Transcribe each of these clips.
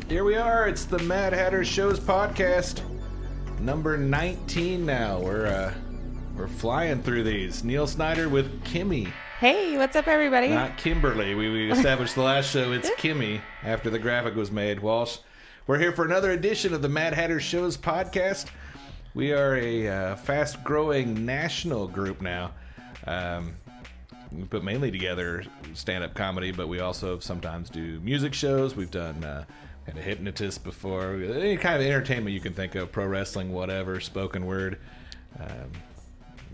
Here we are. It's the Mad Hatter Shows podcast, number 19 now. We're flying through these. Neil Snyder with Kimmy. Hey, what's up, everybody? Not Kimberly. We established the last show. It's Kimmy after the graphic was made. Walsh. We're here for another edition of the Mad Hatter Shows podcast. We are a fast-growing national group now. We put mainly together stand-up comedy, but we also sometimes do music shows. We've done had a hypnotist before. Any kind of entertainment you can think of, pro wrestling, whatever, spoken word,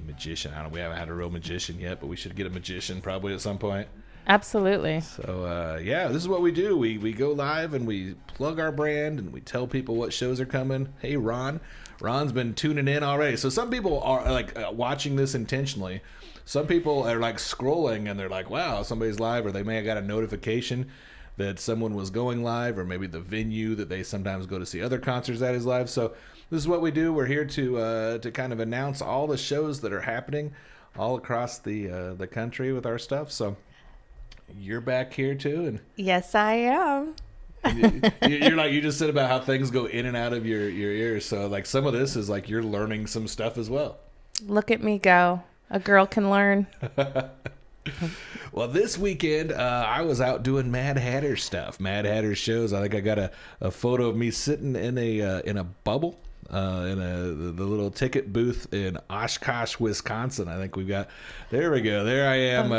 magician. I don't know, we haven't had a real magician yet, but we should get a magician probably at some point. Absolutely. So, yeah, this is what we do. We go live and we plug our brand and we tell people what shows are coming. Hey, Ron. Ron's been tuning in already. So some people are like watching this intentionally. Some people are like scrolling and they're like, wow, somebody's live, or they may have got a notification that someone was going live, or maybe the venue that they sometimes go to see other concerts at is live. So this is what we do. We're here to kind of announce all the shows that are happening all across the country with our stuff. So you're back here too, and yes, I am. you're like, you just said about how things go in and out of your ears. So like some of this is like you're learning some stuff as well. Look at me go. A girl can learn. Well, this weekend, I was out doing Mad Hatter stuff, Mad Hatter shows. I think I got a photo of me sitting in a bubble in the little ticket booth in Oshkosh, Wisconsin. I think we've got. There we go. There I am,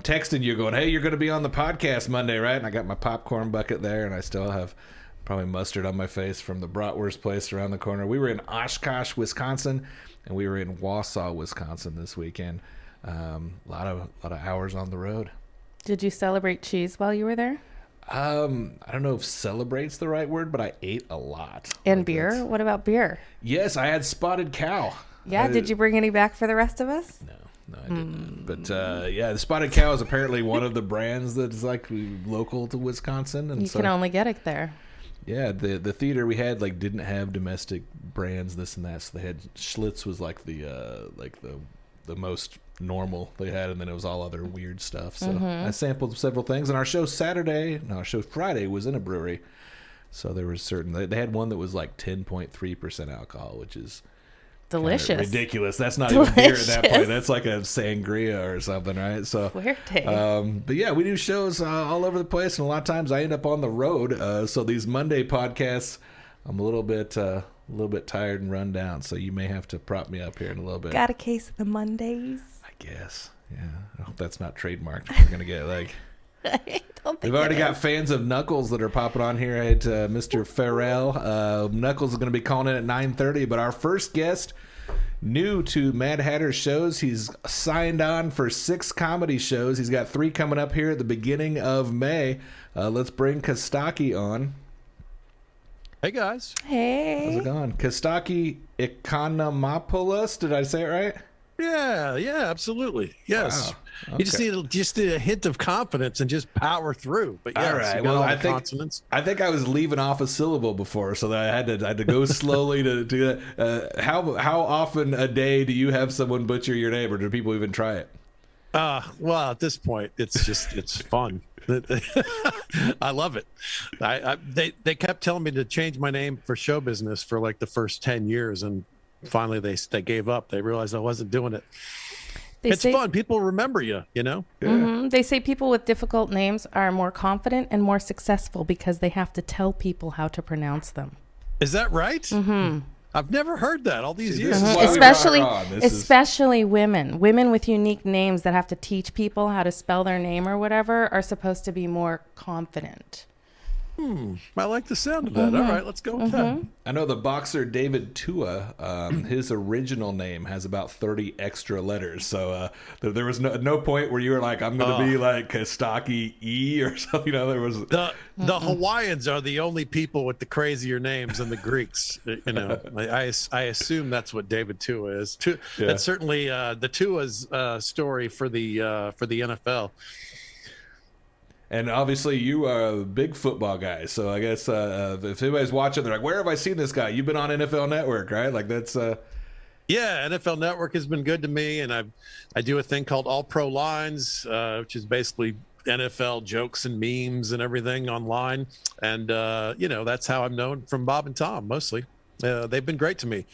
texting you, going, "Hey, you're going to be on the podcast Monday, right?" And I got my popcorn bucket there, and I still have probably mustard on my face from the bratwurst place around the corner. We were in Oshkosh, Wisconsin, and we were in Wausau, Wisconsin this weekend. A lot of hours on the road. Did you celebrate cheese while you were there? I don't know if celebrate's the right word, but I ate a lot. And like beer? What about beer? Yes, I had Spotted Cow. Yeah, did you bring any back for the rest of us? No, I didn't. But yeah, the Spotted Cow is apparently one of the brands that's like local to Wisconsin, and you can only get it there. Yeah, the theater we had like didn't have domestic brands, this and that. So they had Schlitz was like the most normal they had, and then it was all other weird stuff. So I sampled several things, and our show Friday was in a brewery. So there was they had one that was like 10.3% alcohol, which is delicious, ridiculous. That's not even beer at that point. That's like a sangria or something, right? So but yeah, we do shows all over the place, and a lot of times I end up on the road. So these Monday podcasts, I'm a little bit tired and run down, so you may have to prop me up here in a little bit. Got a case of the Mondays? I guess. Yeah. I hope that's not trademarked. We're gonna get like. We've already got fans of Nuckolls that are popping on here at Mr. Farrell. Nuckolls is going to be calling in at 9:30, but our first guest, new to Mad Hatter shows, he's signed on for 6 comedy shows. He's got 3 coming up here at the beginning of May. Let's bring Costaki on. Hey, guys. Hey. How's it going? Costaki Economopoulos. Did I say it right? Yeah, absolutely. Yes. Wow. Okay. You just need a hint of confidence and just power through. But yes, all right. You got well, all the consonants. I think I was leaving off a syllable before, so that I had to go slowly to do that. How often a day do you have someone butcher your name, or do people even try it? Well, at this point, it's fun. I love it. They kept telling me to change my name for show business for like the first 10 years, and finally they gave up. They realized I wasn't doing it. It's fun. People remember you, you know? Yeah. Mm-hmm. They say people with difficult names are more confident and more successful because they have to tell people how to pronounce them. Is that right? Mm-hmm. I've never heard that all these years. Especially women with unique names that have to teach people how to spell their name or whatever are supposed to be more confident. I like the sound of that. All right, let's go with that. I know the boxer David Tua, his original name has about 30 extra letters. So there was no point where you were like, I'm going to be like Costaki E or something. You know, there was the Hawaiians are the only people with the crazier names than the Greeks. You know, I assume that's what David Tua is. That's certainly the Tua's story for the NFL. And obviously you are a big football guy, so I guess if anybody's watching, they're like, where have I seen this guy? You've been on NFL Network, right? Like that's... Yeah, NFL Network has been good to me, and I do a thing called All Pro Lines, which is basically NFL jokes and memes and everything online. And, that's how I'm known from Bob and Tom mostly. They've been great to me.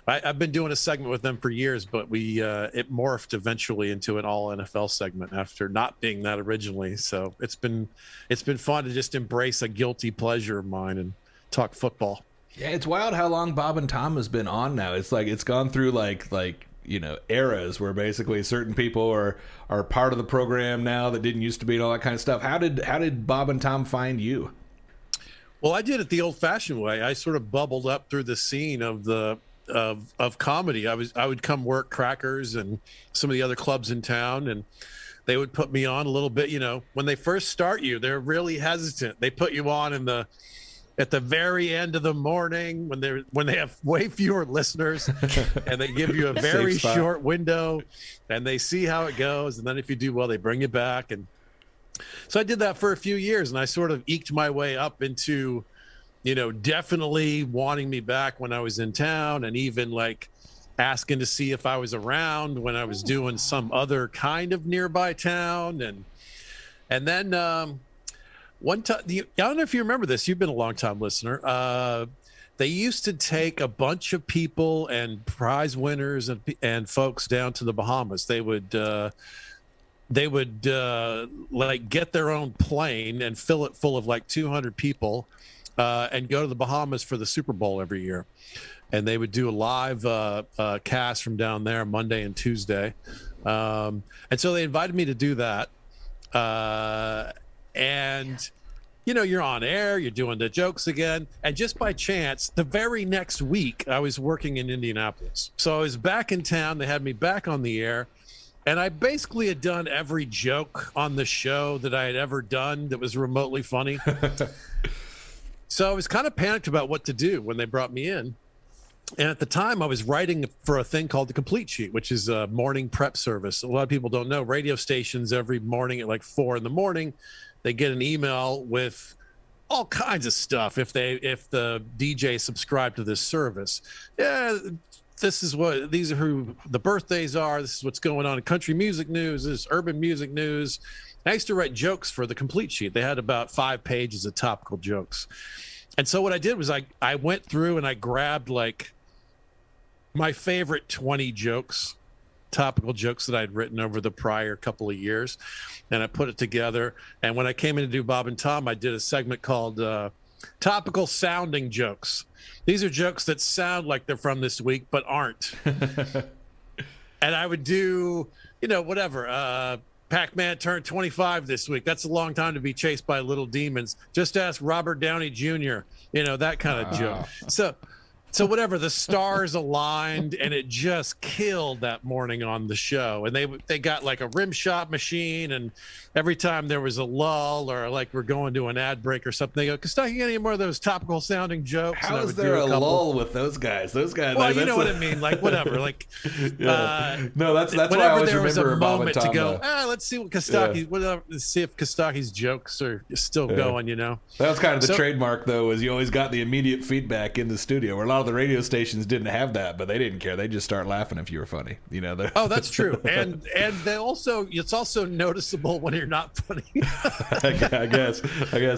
I've been doing a segment with them for years, but it morphed eventually into an all NFL segment after not being that originally. So it's been fun to just embrace a guilty pleasure of mine and talk football. Yeah, it's wild how long Bob and Tom has been on now. It's like it's gone through like eras where basically certain people are part of the program now that didn't used to be and all that kind of stuff. How did Bob and Tom find you? Well, I did it the old-fashioned way. I sort of bubbled up through the scene of comedy. I would come work Crackers and some of the other clubs in town, and they would put me on a little bit. When they first start you, they're really hesitant. They put you on at the very end of the morning when they have way fewer listeners, and they give you a very short window, and they see how it goes, and then if you do well, they bring you back. And so I did that for a few years, and I sort of eked my way up into, definitely wanting me back when I was in town, and even like asking to see if I was around when I was doing some other kind of nearby town. And then one time, I don't know if you remember this, you've been a long time listener. They used to take a bunch of people and prize winners and folks down to the Bahamas. They would like get their own plane and fill it full of like 200 people and go to the Bahamas for the Super Bowl every year. And they would do a live cast from down there Monday and Tuesday. And so they invited me to do that. And, you're on air, you're doing the jokes again. And just by chance, the very next week, I was working in Indianapolis. So I was back in town. They had me back on the air. And I basically had done every joke on the show that I had ever done that was remotely funny. So I was kind of panicked about what to do when they brought me in. And at the time, I was writing for a thing called the Complete Sheet, which is a morning prep service. A lot of people don't know. Radio stations every morning at like 4 a.m, they get an email with all kinds of stuff if the DJ subscribed to this service. Yeah, these are who the birthdays are. This is what's going on in country music news. This is urban music news. I used to write jokes for the Complete Sheet. They had about 5 pages of topical jokes. And so what I did was I went through and I grabbed like my favorite 20 topical jokes that I'd written over the prior couple of years. And I put it together. And when I came in to do Bob and Tom, I did a segment called Topical Sounding Jokes. These are jokes that sound like they're from this week, but aren't. And I would do, whatever. Pac-Man turned 25 this week. That's a long time to be chased by little demons. Just ask Robert Downey Jr., that kind of joke. So whatever, the stars aligned, and it just killed that morning on the show. And they got like a rim shot machine, and every time there was a lull or like we're going to an ad break or something, they go, Costaki, any more of those topical sounding jokes? How is there a lull with those guys? Those guys. Well, you know what I mean. Like whatever. Like no, that's what I always there was remember a Bob moment and Tom, to go. Let's see what Costaki. Yeah. Let's see if Kostaki's jokes are still going. That was kind of the trademark, though, is you always got the immediate feedback in the studio, where a lot of the radio stations didn't have that, but they didn't care. They just start laughing if you were funny. Oh, that's true. And they also, it's also noticeable when you're not funny. I guess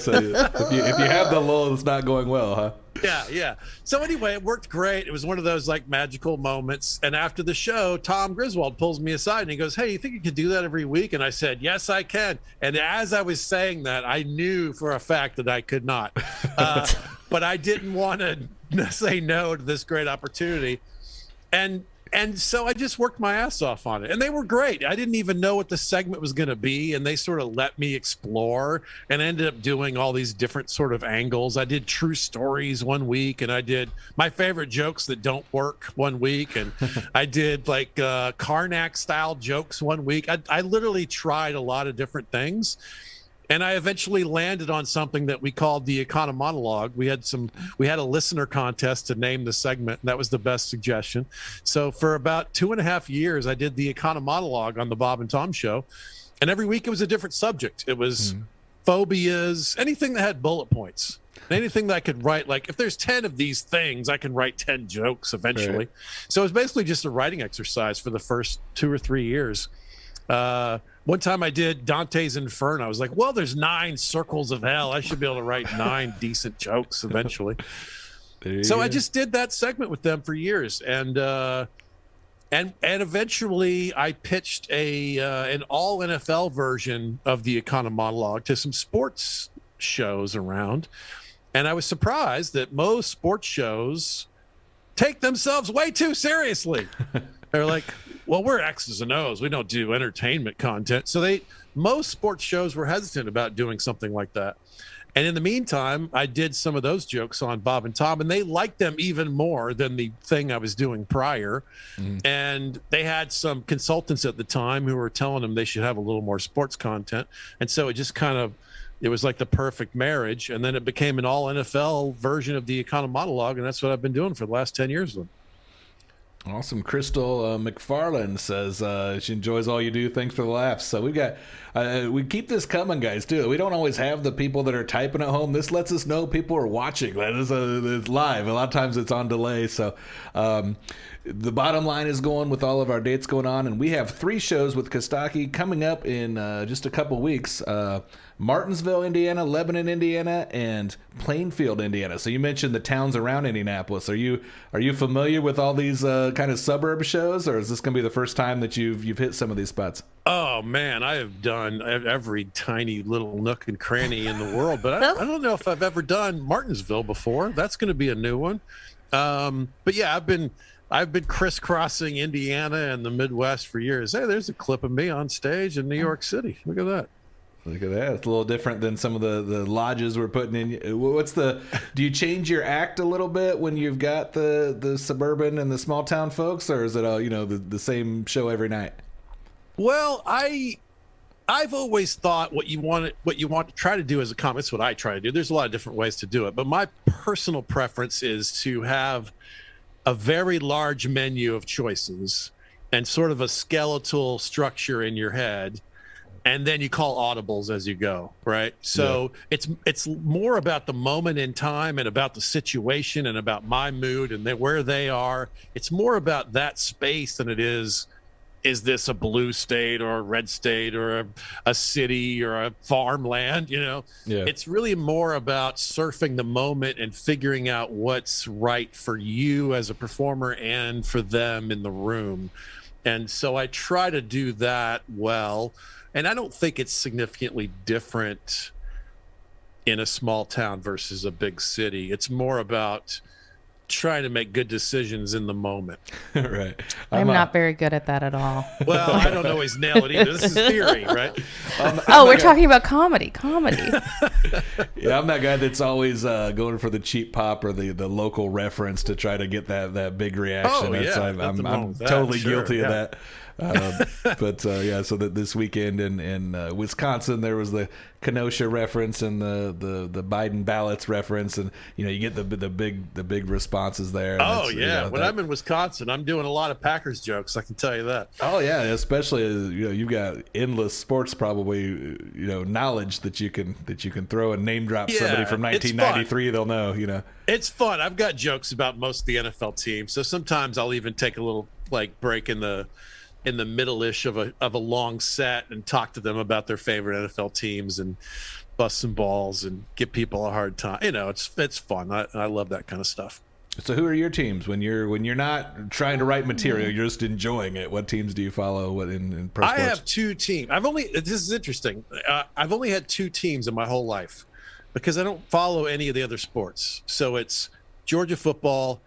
so. If you have the lull, it's not going well, huh? Yeah. So anyway, it worked great. It was one of those like magical moments. And after the show, Tom Griswold pulls me aside and he goes, "Hey, you think you could do that every week?" And I said, "Yes, I can." And as I was saying that, I knew for a fact that I could not. But I didn't want to say no to this great opportunity. And so I just worked my ass off on it. And they were great. I didn't even know what the segment was going to be. And they sort of let me explore and ended up doing all these different sort of angles. I did true stories one week, and I did my favorite jokes that don't work one week. And I did like Karnak style jokes one week. I literally tried a lot of different things. And I eventually landed on something that we called the Economopoulos. We had a listener contest to name the segment, and that was the best suggestion. So for about 2.5 years, I did the Economopoulos on the Bob and Tom show. And every week it was a different subject. It was phobias, anything that had bullet points, anything that I could write. Like if there's 10 of these things, I can write 10 jokes eventually. Right. So it was basically just a writing exercise for the first 2 or 3 years. One time I did Dante's Inferno. I was like, well, there's 9 circles of hell. I should be able to write 9 decent jokes eventually. So I just did that segment with them for years. And eventually I pitched an all NFL version of the Economopoulos to some sports shows around. And I was surprised that most sports shows take themselves way too seriously. They're like, well, we're X's and O's. We don't do entertainment content. So most sports shows were hesitant about doing something like that. And in the meantime, I did some of those jokes on Bob and Tom, and they liked them even more than the thing I was doing prior. And they had some consultants at the time who were telling them they should have a little more sports content. And so it just it was like the perfect marriage. And then it became an all NFL version of the Economopoulos, and that's what I've been doing for the last 10 years with them. Awesome. Crystal McFarland says she enjoys all you do. Thanks for the laughs. So we keep this coming, guys, too. We don't always have the people that are typing at home. This lets us know people are watching. That is it's live. A lot of times it's on delay. So the bottom line is going with all of our dates going on, and we have 3 shows with Costaki coming up in just a couple weeks. Martinsville, Indiana, Lebanon, Indiana, and Plainfield, Indiana. So you mentioned the towns around Indianapolis. Are you familiar with all these kind of suburb shows, or is this going to be the first time that you've hit some of these spots? Oh man, I have done every tiny little nook and cranny in the world, but I don't know if I've ever done Martinsville before. That's going to be a new one. But yeah, I've been crisscrossing Indiana and the Midwest for years. Hey, there's a clip of me on stage in New York City. Look at that. Look at that. It's a little different than some of the lodges we're putting in. Do you change your act a little bit when you've got the suburban and the small town folks, or is it all, the same show every night? Well, I've always thought what you want to try to do as a comic. That's what I try to do. There's a lot of different ways to do it, but my personal preference is to have a very large menu of choices and sort of a skeletal structure in your head. And then you call audibles as you go, right? So it's more about the moment in time and about the situation and about my mood and where they are. It's more about that space than it is this a blue state or a red state or a city or a farmland, It's really more about surfing the moment and figuring out what's right for you as a performer and for them in the room. And so I try to do that well. And I don't think it's significantly different in a small town versus a big city. It's more about trying to make good decisions in the moment. Right. I'm not very good at that at all. Well, I don't always nail it either. This is theory, right? We're talking about comedy. Yeah, I'm that guy that's always going for the cheap pop or the local reference to try to get that big reaction. I'm totally guilty of that. So that this weekend in Wisconsin there was the Kenosha reference and the Biden ballots reference, and you get the big responses there. When I'm in Wisconsin, I'm doing a lot of Packers jokes. I can tell you that. Oh yeah, especially you've got endless sports probably knowledge that you can throw and name drop somebody from 1993. They'll know. It's fun. I've got jokes about most of the NFL teams, so sometimes I'll even take a little break in the middle-ish of a long set and talk to them about their favorite NFL teams and bust some balls and give people a hard time. It's fun. I love that kind of stuff. So who are your teams when you're not trying to write material, you're just enjoying it? What teams do you follow? What in pro sports? I have 2 teams. This is interesting. I've only had 2 teams in my whole life because I don't follow any of the other sports. So it's Georgia football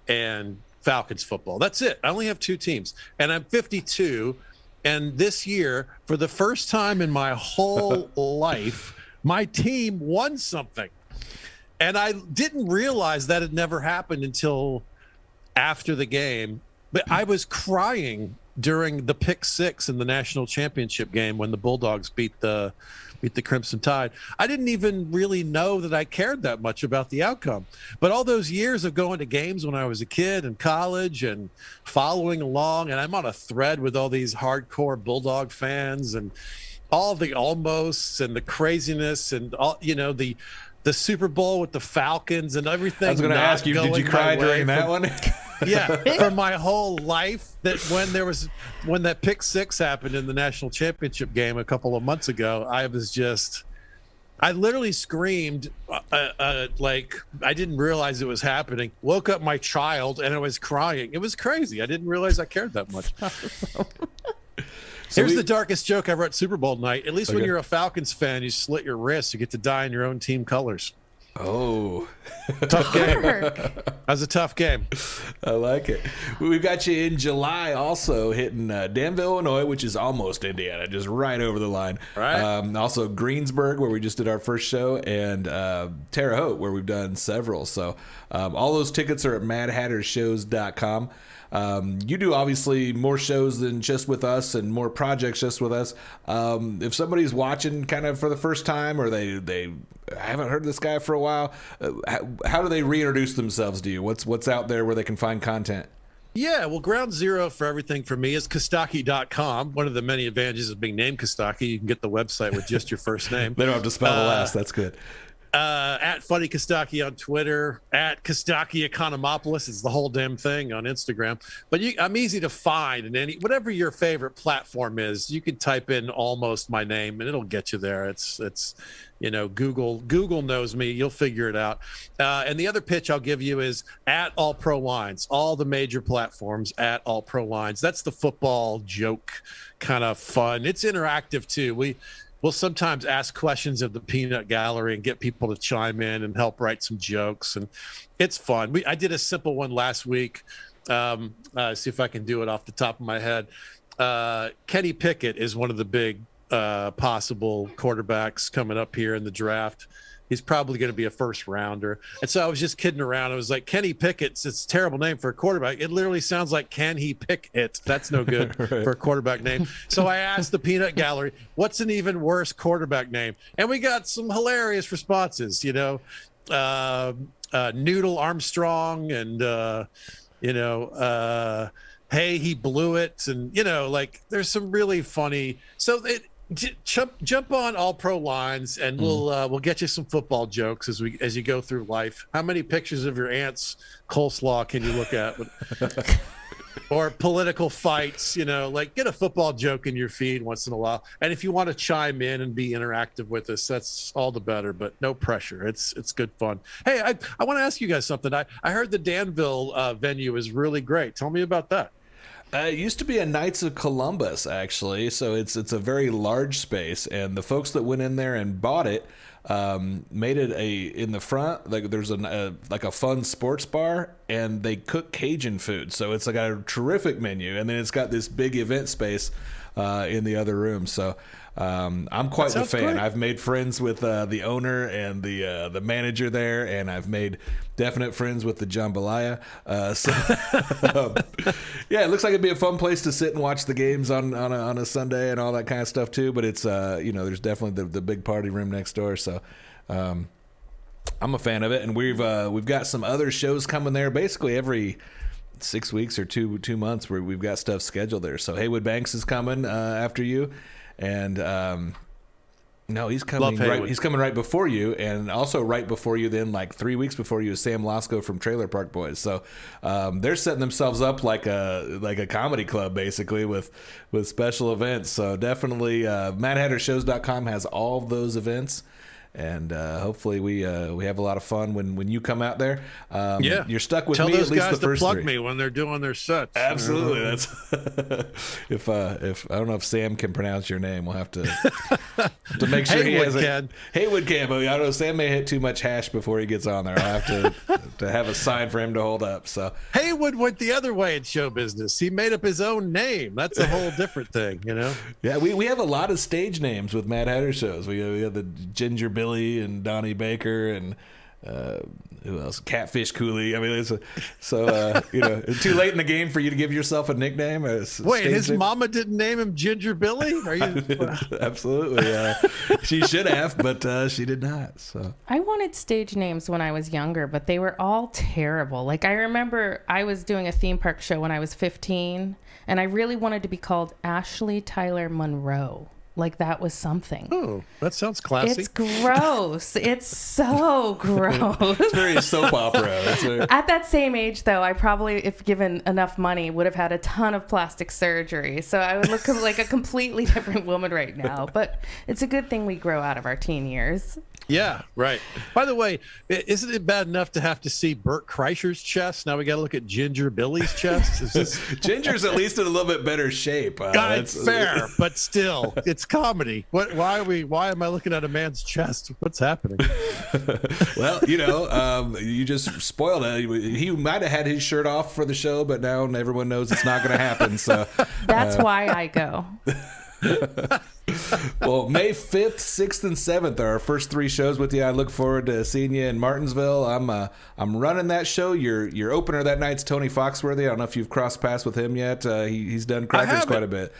and Falcons football. That's it. I only have 2 teams, and I'm 52. And this year, for the first time in my whole life, my team won something. And I didn't realize that had never happened until after the game. But I was crying during the pick 6 in the national championship game when the Bulldogs beat the Crimson Tide. I didn't even really know that I cared that much about the outcome. But all those years of going to games when I was a kid in college and following along, and I'm on a thread with all these hardcore Bulldog fans and all the almosts and the craziness and all, the Super Bowl with the Falcons and everything. I was going to ask you, did you cry during that one? Yeah, for my whole life, that when that pick six happened in the national championship game a couple of months ago, I literally screamed like I didn't realize it was happening. Woke up my child and I was crying. It was crazy. I didn't realize I cared that much. Here's the darkest joke I wrote Super Bowl night. At least when you're a Falcons fan, you slit your wrist. You get to die in your own team colors. Oh, tough game. That was a tough game. I like it. We've got you in July also hitting Danville, Illinois, which is almost Indiana, just right over the line. Right. Also Greensburg, where we just did our first show, and Terre Haute, where we've done several. So all those tickets are at madhattershows.com. You do obviously more shows than just with us and more projects just with us. If somebody's watching kind of for the first time, or they haven't heard this guy for a while, how do they reintroduce themselves to you? What's out there where they can find content? Yeah, well, ground zero for everything for me is Costaki.com. One of the many advantages of being named Costaki, you can get the website with just your first name. They don't have to spell the last. That's good. At Funny Costaki on Twitter, at Costaki Economopoulos is the whole damn thing on Instagram. But I'm easy to find, and whatever your favorite platform is, you can type in almost my name and it'll get you there. It's Google knows me. You'll figure it out. And the other pitch I'll give you is at All Pro Lines, all the major platforms at All Pro Lines. That's the football joke kind of fun. It's interactive too. We'll sometimes ask questions of the peanut gallery and get people to chime in and help write some jokes, and it's fun. I did a simple one last week. See if I can do it off the top of my head. Kenny Pickett is one of the big possible quarterbacks coming up here in the draft. He's probably going to be a first rounder. And so I was just kidding around. I was like, Kenny Pickett's, it's a terrible name for a quarterback. It literally sounds like, can he pick it? That's no good Right. for a quarterback name. So I asked the peanut gallery, what's an even worse quarterback name? And we got some hilarious responses, Noodle Armstrong and, hey, he blew it. And, there's some really funny. So jump on All Pro Lines, and we'll get you some football jokes as you go through life. How many pictures of your aunt's coleslaw can you look at? Or political fights, get a football joke in your feed once in a while. And if you want to chime in and be interactive with us, that's all the better, but no pressure. It's good fun. Hey, I want to ask you guys something. I heard the Danville venue is really great. Tell me about that. It used to be a Knights of Columbus, actually, so it's a very large space, and the folks that went in there and bought it made it in the front, like there's a fun sports bar, and they cook Cajun food, so it's like a terrific menu, and then it's got this big event space in the other room. So I'm quite the fan. Great. I've made friends with the owner and the manager there, and I've made definite friends with the jambalaya. Yeah, it looks like it'd be a fun place to sit and watch the games on a Sunday and all that kind of stuff too. But it's there's definitely the big party room next door. So I'm a fan of it, and we've got some other shows coming there basically every 6 weeks or two months where we've got stuff scheduled there. So Haywood Banks is coming after you, and no, he's coming right. He's coming right before you, and also right before you. Then, like 3 weeks before you, is Sam Lasco from Trailer Park Boys. So they're setting themselves up like a comedy club, basically with special events. So definitely, MadHatterShows.com has all of those events. And hopefully we have a lot of fun when you come out there. You're stuck with me at least the first three. Tell those guys to plug me when they're doing their sets. Absolutely. That's if I don't know if Sam can pronounce your name, we'll have to make sure he has it. Haywood can, but I don't know, Sam may hit too much hash before he gets on there. I'll have to have a sign for him to hold up. So Haywood went the other way in show business. He made up his own name. That's a whole different thing, Yeah, we have a lot of stage names with Mad Hatter shows. We have the Ginger Billy and Donnie Baker and who else? Catfish Cooley. I mean, it's too late in the game for you to give yourself a nickname. Wait, his mama didn't name him Ginger Billy? Are you? Absolutely. She should have, but she did not. So I wanted stage names when I was younger, but they were all terrible. Like I remember I was doing a theme park show when I was 15, and I really wanted to be called Ashley Tyler Monroe. Like that was something. Oh, that sounds classy. It's gross. It's so gross. It's very soap opera. At that same age, though, I probably, if given enough money, would have had a ton of plastic surgery. So I would look like a completely different woman right now. But it's a good thing we grow out of our teen years. Yeah, right. By the way, isn't it bad enough to have to see Bert Kreischer's chest? Now we got to look at Ginger Billy's chest. Is this... Ginger's at least in a little bit better shape. That's fair, but still, it's comedy. Why am I looking at a man's chest? What's happening? Well, you just spoiled it. He might have had his shirt off for the show, but now everyone knows it's not going to happen. So that's why I go. Well, May 5th, 6th, and 7th are our first 3 shows with you. I look forward to seeing you in Martinsville. I'm running that show. Your opener that night's Tony Foxworthy. I don't know if you've crossed paths with him yet. He's done Crackers quite a bit.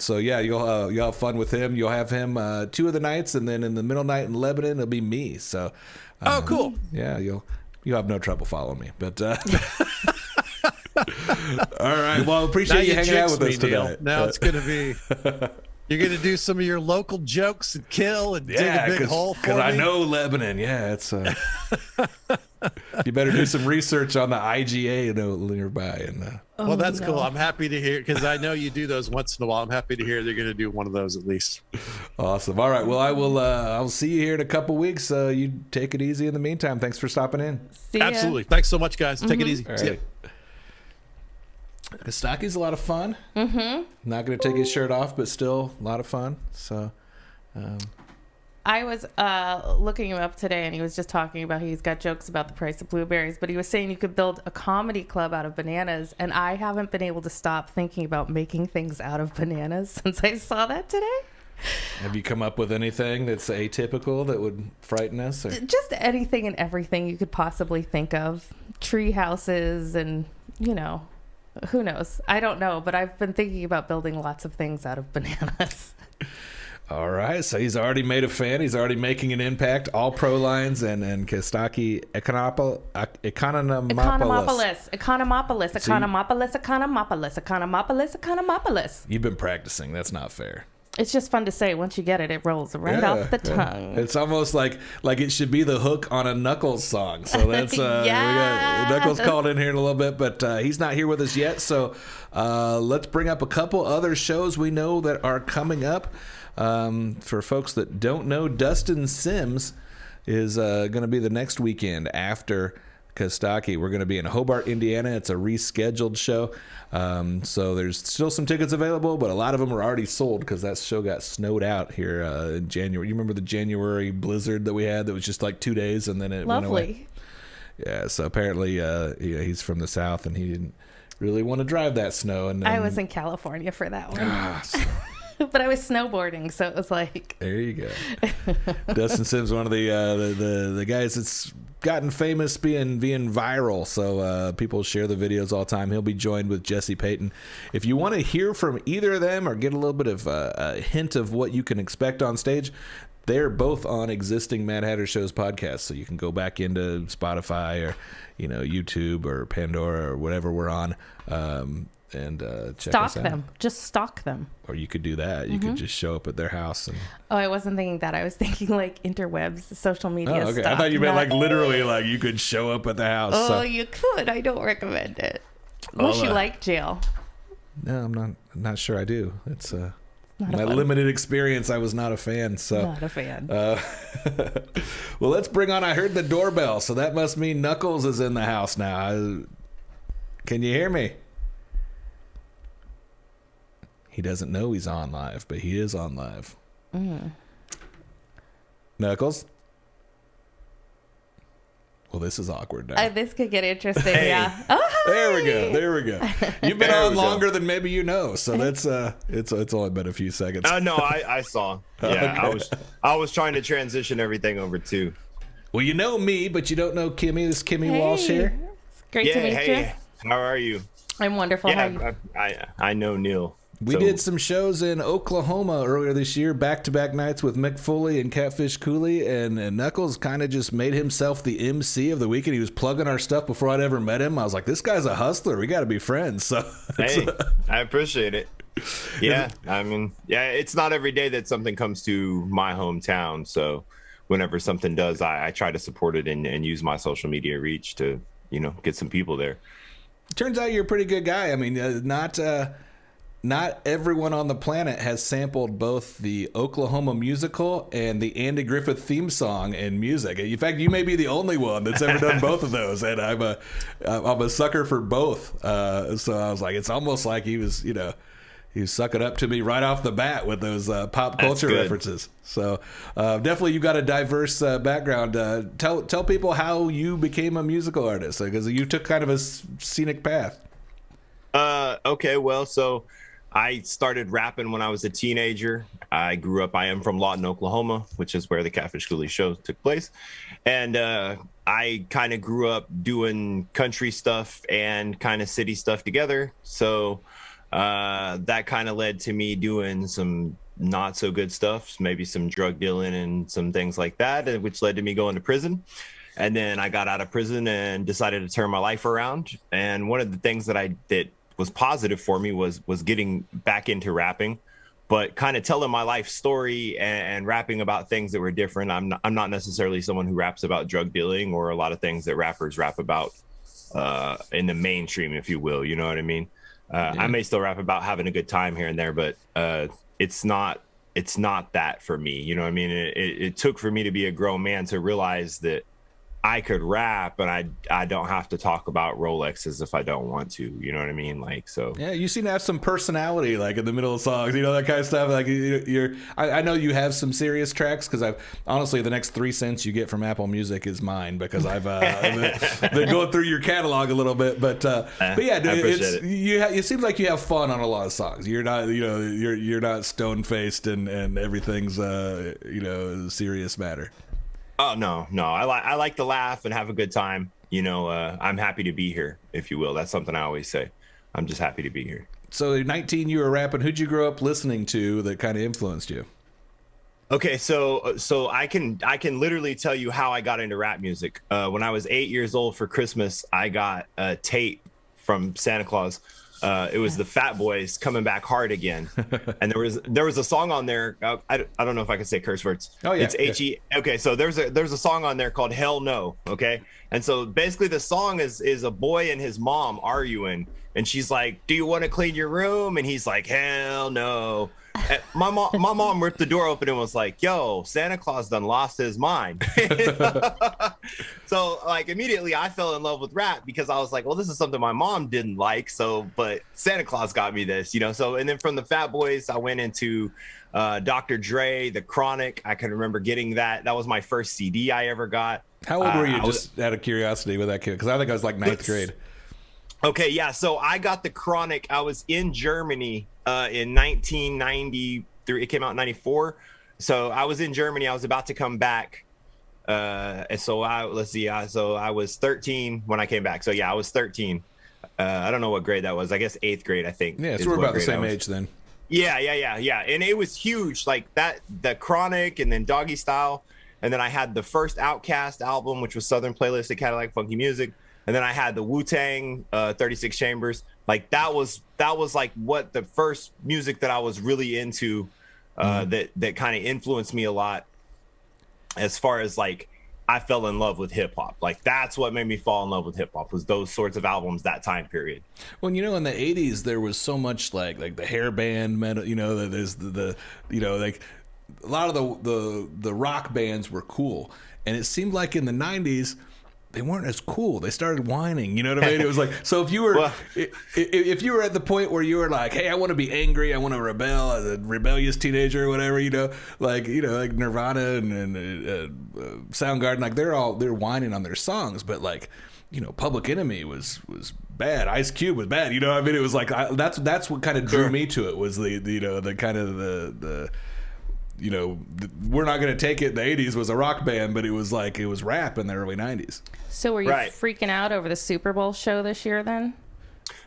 So yeah, you'll have fun with him. You'll have him 2 of the nights, and then in the middle night in Lebanon, it'll be me. So oh, cool. Yeah, you'll have no trouble following me. But all right. Well, appreciate you hanging out with us today. Now it's going to be. You're going to do some of your local jokes and kill and dig a big hole for me? Because I know Lebanon. Yeah, it's. You better do some research on the IGA nearby. And well, that's cool. I'm happy to hear, because I know you do those once in a while. I'm happy to hear they're going to do one of those at least. Awesome. All right. Well, I'll see you here in a couple weeks. You take it easy in the meantime. Thanks for stopping in. See ya. Absolutely. Thanks so much, guys. Take it easy. All right. Costaki's a lot of fun. Mm-hmm. Not going to take his shirt off, but still a lot of fun. So, I was looking him up today, and he was just talking about he's got jokes about the price of blueberries, but he was saying you could build a comedy club out of bananas, and I haven't been able to stop thinking about making things out of bananas since I saw that today. Have you come up with anything that's atypical that would frighten us? Or? Just anything and everything you could possibly think of. Tree houses and, who knows? I don't know, but I've been thinking about building lots of things out of bananas. All right, so he's already made a fan. He's already making an impact. All pro lines and Costaki Economopoulos. You've been practicing. That's not fair. It's just fun to say. Once you get it, it rolls right off the tongue. It's almost like it should be the hook on a Nuckolls song. So that's we got Nuckolls called in here in a little bit, but he's not here with us yet. So let's bring up a couple other shows we know that are coming up. For folks that don't know, Dustin Sims is going to be the next weekend after Costaki. We're going to be in Hobart, Indiana. It's a rescheduled show. So there's still some tickets available, but a lot of them are already sold because that show got snowed out here in January. You remember the January blizzard that we had that was just like 2 days and then it went away? Yeah, so apparently he's from the South and he didn't really want to drive that snow. And I was in California for that one. But I was snowboarding, so it was like... There you go. Dustin Sims, one of the guys that's gotten famous being viral, so people share the videos all the time. He'll be joined with Jesse Payton. If you want to hear from either of them or get a little bit of a hint of what you can expect on stage, they're both on existing Mad Hatter Shows podcasts, so you can go back into Spotify or YouTube or Pandora or whatever we're on. And check us out. Them. Just stalk them. Or you could do that. You could just show up at their house. And... Oh, I wasn't thinking that. I was thinking like interwebs, social media stuff. I thought you meant like literally like you could show up at the house. Oh, you could. I don't recommend it. Unless you like jail. No, I'm not sure I do. It's my limited experience. I was not a fan. So not a fan. Well, let's bring on. I heard the doorbell, so that must mean Nuckolls is in the house now. Can you hear me? He doesn't know he's on live, but he is on live. Nuckolls? Well, this is awkward now. This could get interesting, yeah. Oh, hi. There we go. You've been on longer than maybe you know, so that's it's only been a few seconds. No, I saw. Yeah, okay. I was trying to transition everything over too. Well, you know me, but you don't know Kimmy. This is Kimmy Walsh here. It's great to meet you. How are you? I'm wonderful. Yeah, I know Neil. We did some shows in Oklahoma earlier this year, back-to-back nights with Mick Foley and Catfish Cooley, and Nuckolls kind of just made himself the MC of the weekend. He was plugging our stuff before I'd ever met him. I was like, this guy's a hustler. We got to be friends. So hey, I appreciate it. Yeah, I mean, yeah, it's not every day that something comes to my hometown. So whenever something does, I try to support it and use my social media reach to, get some people there. Turns out you're a pretty good guy. I mean, not everyone on the planet has sampled both the Oklahoma musical and the Andy Griffith theme song in music. In fact, you may be the only one that's ever done both of those, and I'm a sucker for both. So I was like, it's almost like he was sucking up to me right off the bat with those pop culture references. So definitely you got a diverse background. Tell people how you became a musical artist, because you took kind of a scenic path. Okay, well, so I started rapping when I was a teenager. I am from Lawton, Oklahoma, which is where the Catfish Cooley show took place. And I kind of grew up doing country stuff and kind of city stuff together. So that kind of led to me doing some not so good stuff, maybe some drug dealing and some things like that, which led to me going to prison. And then I got out of prison and decided to turn my life around. And one of the things that was positive for me was getting back into rapping, but kind of telling my life story and rapping about things that were different. I'm not necessarily someone who raps about drug dealing or a lot of things that rappers rap about in the mainstream, if you will. You know what I mean? I may still rap about having a good time here and there, but it's not that for me. You know what I mean? It took for me to be a grown man to realize that I could rap, and I don't have to talk about Rolexes if I don't want to. You know what I mean? Like, so. Yeah, you seem to have some personality, like in the middle of songs, that kind of stuff. Like I know you have some serious tracks, because honestly, the next 3 cents you get from Apple Music is mine, because I've been going through your catalog a little bit. But yeah, dude, it seems like you have fun on a lot of songs. You're not, you're not stone faced and everything's serious matter. Oh, no. I like to laugh and have a good time. I'm happy to be here, if you will. That's something I always say. I'm just happy to be here. So at 19, you were rapping. Who'd you grow up listening to that kind of influenced you? Okay, so I can literally tell you how I got into rap music. When I was 8 years old for Christmas, I got a tape from Santa Claus. It was the Fat Boys Coming Back Hard Again, and there was a song on there. I don't know if I can say curse words. Oh yeah, it's H-E. Okay, so there's a song on there called Hell No. Okay, and so basically the song is a boy and his mom arguing, and she's like, "Do you want to clean your room?" And he's like, "Hell no." And my mom ripped the door open and was like, "Yo, Santa Claus done lost his mind." So like immediately I fell in love with rap, because I was like, well, this is something my mom didn't like. But Santa Claus got me this, So, and then from the Fat Boys, I went into Dr. Dre, The Chronic. I can remember getting that. That was my first CD I ever got. How old were you, just out of curiosity, with that kid? Because I think I was like ninth grade. Okay, yeah. So I got The Chronic. I was in Germany in 1993. It came out in 94. So I was in Germany. I was about to come back. And so I was 13 when I came back. So yeah, I was 13. I don't know what grade that was. I guess 8th grade, I think. Yeah, so we're about the same age then. Yeah. And it was huge, like that, The Chronic, and then Doggy Style. And then I had the first Outkast album, which was Southern Playlist of Cadillac Funky Music. And then I had the Wu-Tang 36 Chambers. Like that was like what the first music that I was really into, that kind of influenced me a lot. As far as like, I fell in love with hip hop. Like that's what made me fall in love with hip hop, was those sorts of albums, that time period. Well, in the 80s, there was so much like the hair band metal, there's the like a lot of the rock bands were cool. And it seemed like in the 90s, they weren't as cool. They started whining. You know what I mean? It was like, so if you were if you were at the point where you were like, hey, I want to be angry, I want to rebel as a rebellious teenager or whatever, like Nirvana and Soundgarden, like they're whining on their songs, but like, Public Enemy was bad. Ice Cube was bad. I mean, it was like that's what kind of drew me to it, was the kind of the we're not going to take it. The 80s was a rock band, but it was rap in the early 90s. So were you freaking out over the Super Bowl show this year then?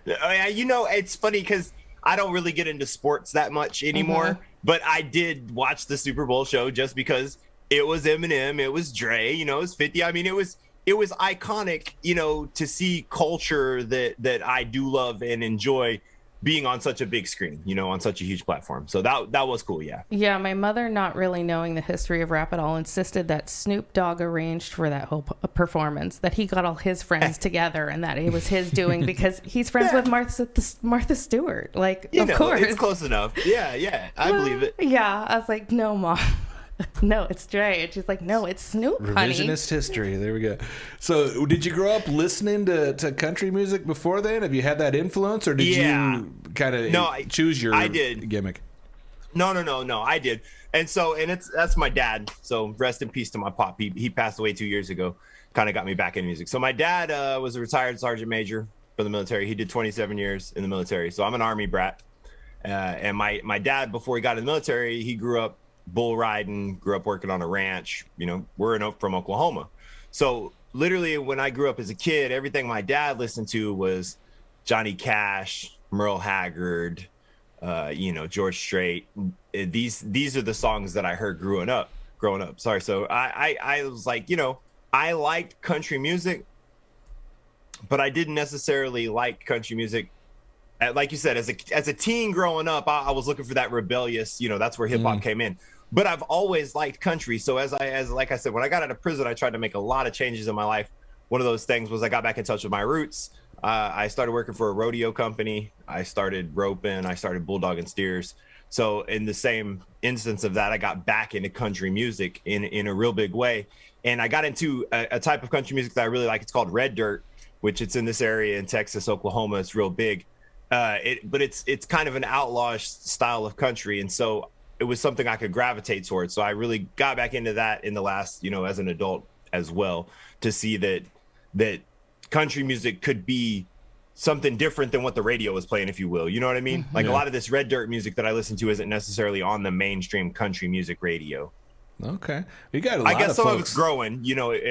It's funny because I don't really get into sports that much anymore, but I did watch the Super Bowl show just because it was Eminem, it was Dre, it was 50. I mean, it was iconic, to see culture that I do love and enjoy being on such a big screen, on such a huge platform. So that was cool. Yeah. Yeah, my mother, not really knowing the history of rap at all, insisted that Snoop Dogg arranged for that whole performance, that he got all his friends together and that it was his doing because he's friends with Martha Stewart. Like, of course. It's close enough. Yeah. I believe it. Yeah. I was like, no, Mom. No, it's Dre. And she's like, no, it's Snoop, honey. Revisionist history. There we go. So did you grow up listening to country music before then? Have you had that influence, or did you kind of choose your gimmick? No, I did. And that's my dad. So rest in peace to my pop. He passed away 2 years ago. Kind of got me back in music. So my dad was a retired sergeant major for the military. He did 27 years in the military. So I'm an Army brat. And my dad, before he got in the military, he grew up bull riding, grew up working on a ranch. We're from Oklahoma. So literally when I grew up as a kid, everything my dad listened to was Johnny Cash, Merle Haggard, George Strait. These are the songs that I heard growing up. Sorry. So I was like, I liked country music, but I didn't necessarily like country music. Like you said, as a teen growing up, I was looking for that rebellious, that's where hip hop came in. But I've always liked country. So like I said, when I got out of prison, I tried to make a lot of changes in my life. One of those things was I got back in touch with my roots. I started working for a rodeo company. I started roping. I started bulldogging steers. So in the same instance of that, I got back into country music in a real big way. And I got into a type of country music that I really like. It's called red dirt, which it's in this area in Texas, Oklahoma. It's real big. But it's kind of an outlaw style of country. And so it was something I could gravitate towards. So I really got back into that in the last, as an adult as well, to see that country music could be something different than what the radio was playing, if you will. You know what I mean? Mm-hmm. Like a lot of this red dirt music that I listen to isn't necessarily on the mainstream country music radio. Okay. You got a lot I guess of some folks. of it's growing,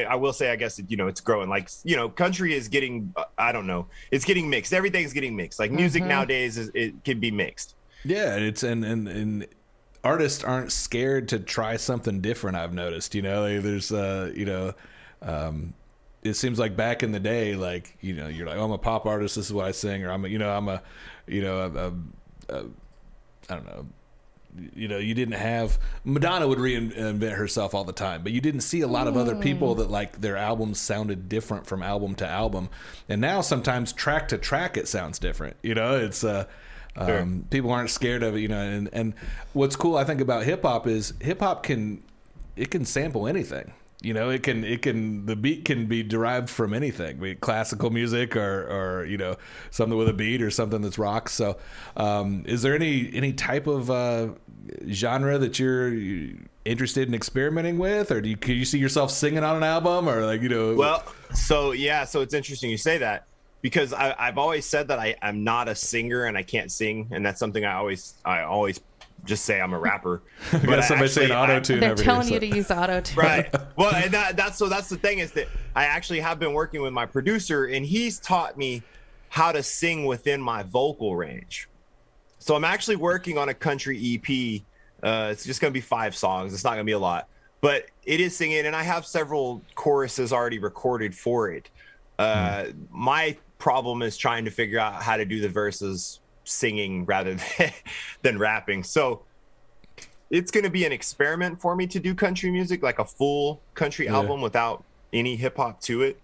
I will say, I guess, it's growing. Like, country is getting, I don't know, it's getting mixed. Everything's getting mixed. Like music nowadays, it can be mixed. Yeah. It's, and artists aren't scared to try something different. I've noticed, there's, it seems like back in the day, like, you're like, oh, I'm a pop artist. This is what I sing. Or I don't know. You didn't have Madonna would reinvent herself all the time, but you didn't see a lot of other people that like their albums sounded different from album to album. And now sometimes track to track, it sounds different. It's, sure. People aren't scared of it, and what's cool, I think, about hip hop is hip hop can sample anything. The beat can be derived from anything, be it classical music or something with a beat or something that's rock. So, is there any type of genre that you're interested in experimenting with, or could you see yourself singing on an album, or like Well, so it's interesting you say that, because I've always said that I'm not a singer and I can't sing, and that's something I always just say I'm a rapper. But somebody saying auto-tune. They're telling you to use auto-tune. Right. Well, and that's the thing, is that I actually have been working with my producer, and he's taught me how to sing within my vocal range. So I'm actually working on a country EP. It's just going to be 5 songs. It's not going to be a lot, but it is singing, and I have several choruses already recorded for it. My problem is trying to figure out how to do the verses singing rather than rapping. So it's going to be an experiment for me to do country music, like a full country album without any hip hop to it.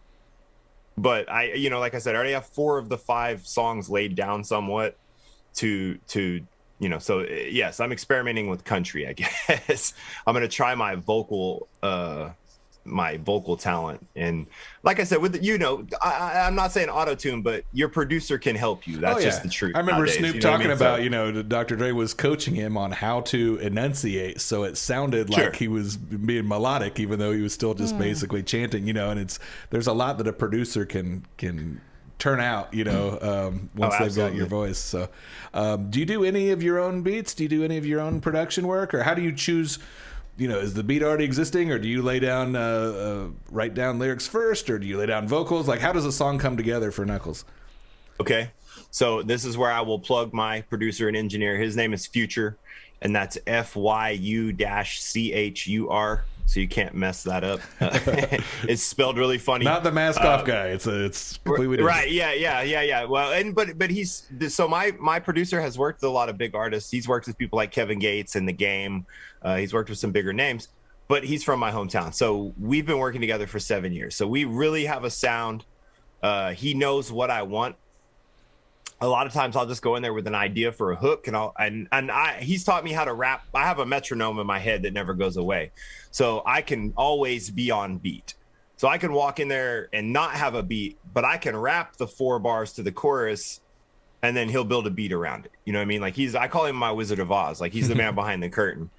But I, like I said, I already have 4 of the 5 songs laid down somewhat to so yes, I'm experimenting with country, I guess. I'm going to try my vocal talent, and like I said, with I'm not saying auto-tune, but your producer can help you. That's just the truth. I remember nowadays, Snoop talking about Dr. Dre was coaching him on how to enunciate, so it sounded like he was being melodic, even though he was still just basically chanting. And there's a lot that a producer can turn out, once they've got your voice. So, do you do any of your own beats? Do you do any of your own production work, or how do you choose? Is the beat already existing, or do you write down lyrics first, or do you lay down vocals? Like, how does a song come together for Nuckolls? Okay. So this is where I will plug my producer and engineer. His name is Future. and that's FYU-CHUR. So you can't mess that up. It's spelled really funny. Not the mask off guy. It's completely different. Right. Yeah. Well, but he's so my producer has worked with a lot of big artists. He's worked with people like Kevin Gates and The Game. He's worked with some bigger names, but he's from my hometown. So we've been working together for 7 years. So we really have a sound. He knows what I want. A lot of times I'll just go in there with an idea for a hook, and he's taught me how to rap. I have a metronome in my head that never goes away. So I can always be on beat. So I can walk in there and not have a beat, but I can rap the 4 bars to the chorus, and then he'll build a beat around it. You know what I mean? Like I call him my Wizard of Oz. Like he's the man behind the curtain.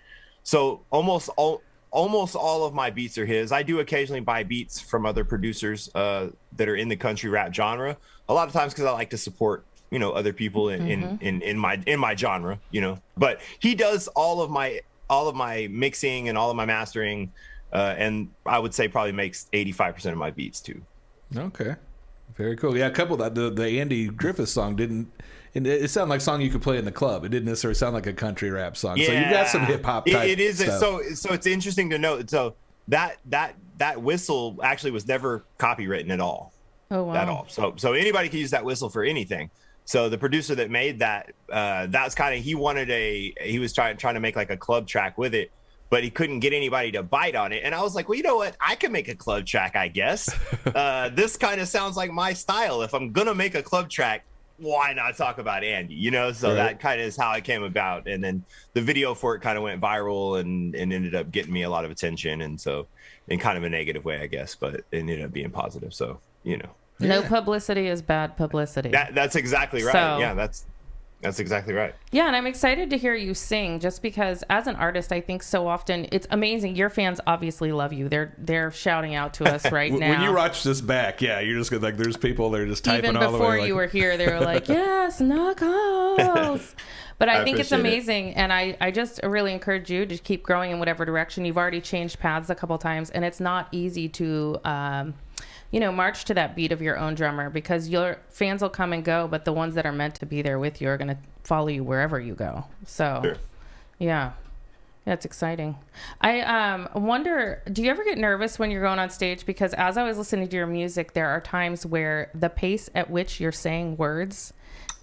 So almost all of my beats are his. I do occasionally buy beats from other producers that are in the country rap genre. A lot of times because I like to support other people in my genre, but he does all of my mixing and all of my mastering, and I would say probably makes 85% of my beats too. Okay, very cool. Yeah, a couple of that the Andy Griffith song it sounded like a song you could play in the club. It didn't necessarily sound like a country rap song. Yeah, so you got some hip hop type it is stuff. So it's interesting to note. So that whistle actually was never copywritten at all. Oh wow. At all. So anybody can use that whistle for anything. So the producer that made that, that's kind of, he was trying to make like a club track with it, but he couldn't get anybody to bite on it. And I was like, well, you know what? I can make a club track, I guess. This kind of sounds like my style. If I'm going to make a club track, why not talk about Andy? So right. That kind of is how it came about. And then the video for it kind of went viral and ended up getting me a lot of attention. And so in kind of a negative way, I guess, but it ended up being positive. So, No publicity is bad publicity. That's exactly right. So, yeah, that's exactly right. Yeah, and I'm excited to hear you sing just because as an artist, I think so often it's amazing. Your fans obviously love you. They're shouting out to us right now. When you watch this back, yeah, you're just like there's people that are just typing all the way. Even before you were here, they were like, yes, Nuckolls. But I think it's amazing, and I just really encourage you to keep growing in whatever direction. You've already changed paths a couple times, and it's not easy to march to that beat of your own drummer because your fans will come and go, but the ones that are meant to be there with you are going to follow you wherever you go. So, sure. Yeah, that's exciting. I wonder, do you ever get nervous when you're going on stage? Because as I was listening to your music, there are times where the pace at which you're saying words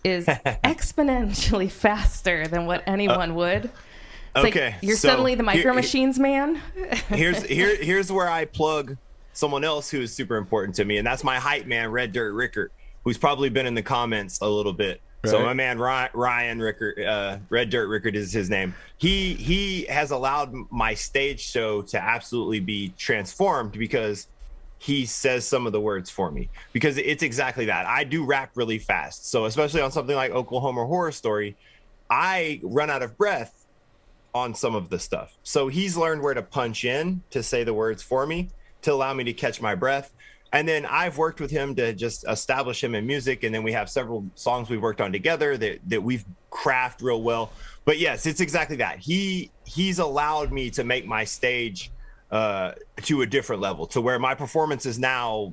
is exponentially faster than what anyone would. It's okay, like you're suddenly the Micro Machines man. Here's where I plug someone else who is super important to me, and that's my hype man, Red Dirt Rickert, who's probably been in the comments a little bit. Right. So my man Ryan Rickert, Red Dirt Rickert is his name. He has allowed my stage show to absolutely be transformed because he says some of the words for me, because it's exactly that. I do rap really fast, so especially on something like Oklahoma Horror Story, I run out of breath on some of the stuff. So he's learned where to punch in to say the words for me, to allow me to catch my breath. And then I've worked with him to just establish him in music. And then we have several songs we've worked on together that we've crafted real well. But yes, it's exactly that. He's allowed me to make my stage to a different level, to where my performances now,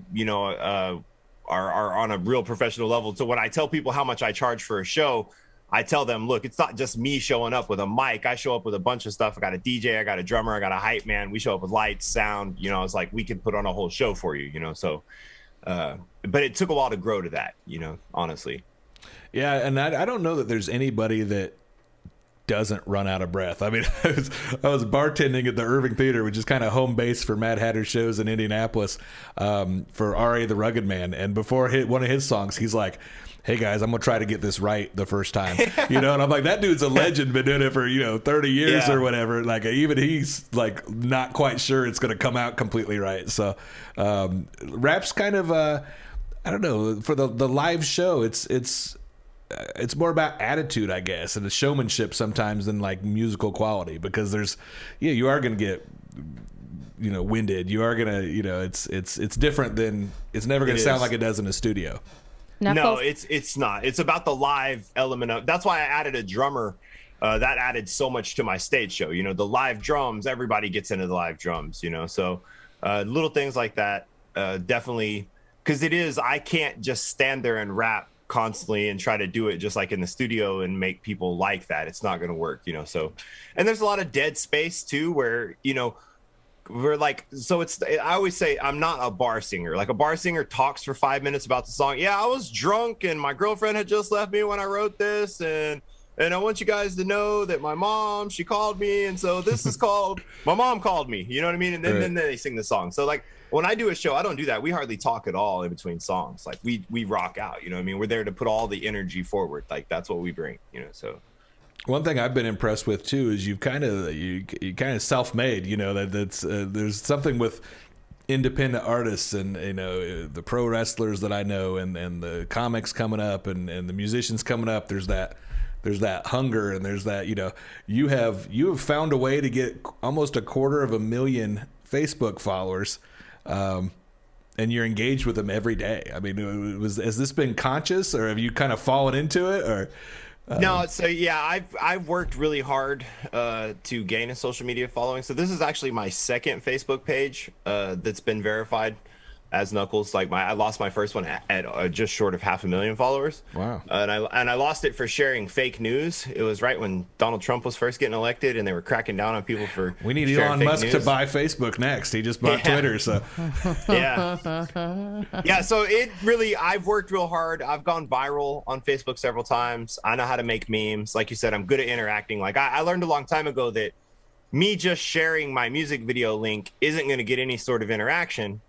are on a real professional level. So when I tell people how much I charge for a show, I tell them, look, it's not just me showing up with a mic. I show up with a bunch of stuff. I got a DJ, I got a drummer, I got a hype man. We show up with lights, sound, it's like we can put on a whole show for you, So, but it took a while to grow to that, honestly. Yeah. And I don't know that there's anybody that doesn't run out of breath. I mean, I was bartending at the Irving Theater, which is kind of home base for Mad Hatter shows in Indianapolis, for R.A. the Rugged Man. And before one of his songs, he's like, hey guys, I'm gonna try to get this right the first time, and I'm like, that dude's a legend, been doing it for 30 years or whatever. Like even he's like not quite sure it's gonna come out completely right. So rap's kind of I don't know, for the live show, it's more about attitude, I guess, and the showmanship sometimes than like musical quality, because you are gonna get winded. You are gonna it's different than, it's never gonna sound like it does in a studio. Nuckolls. No, it's not. It's about the live element of. That's why I added a drummer. That added so much to my stage show. The live drums. Everybody gets into the live drums. So little things like that definitely, because it is. I can't just stand there and rap constantly and try to do it just like in the studio and make people like that, it's not going to work, you know? So, and there's a lot of dead space too, where, you know, we're like, so I always say I'm not a bar singer. Like a bar singer talks for 5 minutes about the song. Yeah, I was drunk and my girlfriend had just left me when I wrote this. And I want you guys to know that my mom, she called me. And so this is called, my mom called me, you know what I mean? And then they sing the song. So like when I do a show, I don't do that. We hardly talk at all in between songs. Like we rock out, you know what I mean? We're there to put all the energy forward. Like that's what we bring, you know, so. One thing I've been impressed with too is you kind of self-made. You know that's there's something with independent artists and you know the pro wrestlers that I know and the comics coming up and the musicians coming up. There's that hunger and there's that you have found a way to get almost 250,000 Facebook followers. And you're engaged with them every day. I mean, has this been conscious or have you kind of fallen into it or? No, so yeah, I've worked really hard to gain a social media following. So this is actually my second Facebook page that's been verified as Nuckolls. Like I lost my first one at just short of 500,000 followers. Wow. And I lost it for sharing fake news. It was right when Donald Trump was first getting elected, and they were cracking down on people for. We need Elon Musk to buy Facebook next. He just bought Twitter, so. Yeah. So it really, I've worked real hard. I've gone viral on Facebook several times. I know how to make memes. Like you said, I'm good at interacting. Like I learned a long time ago that me just sharing my music video link isn't going to get any sort of interaction.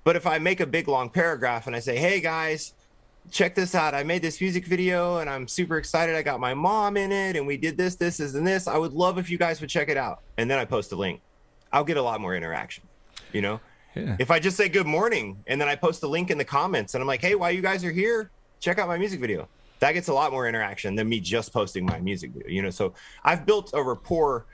But if I make a big long paragraph and I say, hey guys, check this out. I made this music video and I'm super excited. I got my mom in it and we did this, and this. I would love if you guys would check it out. And then I post a link. I'll get a lot more interaction, you know? Yeah. If I just say good morning and then I post a link in the comments and I'm like, hey, while you guys are here, check out my music video. That gets a lot more interaction than me just posting my music video, you know? So I've built a rapport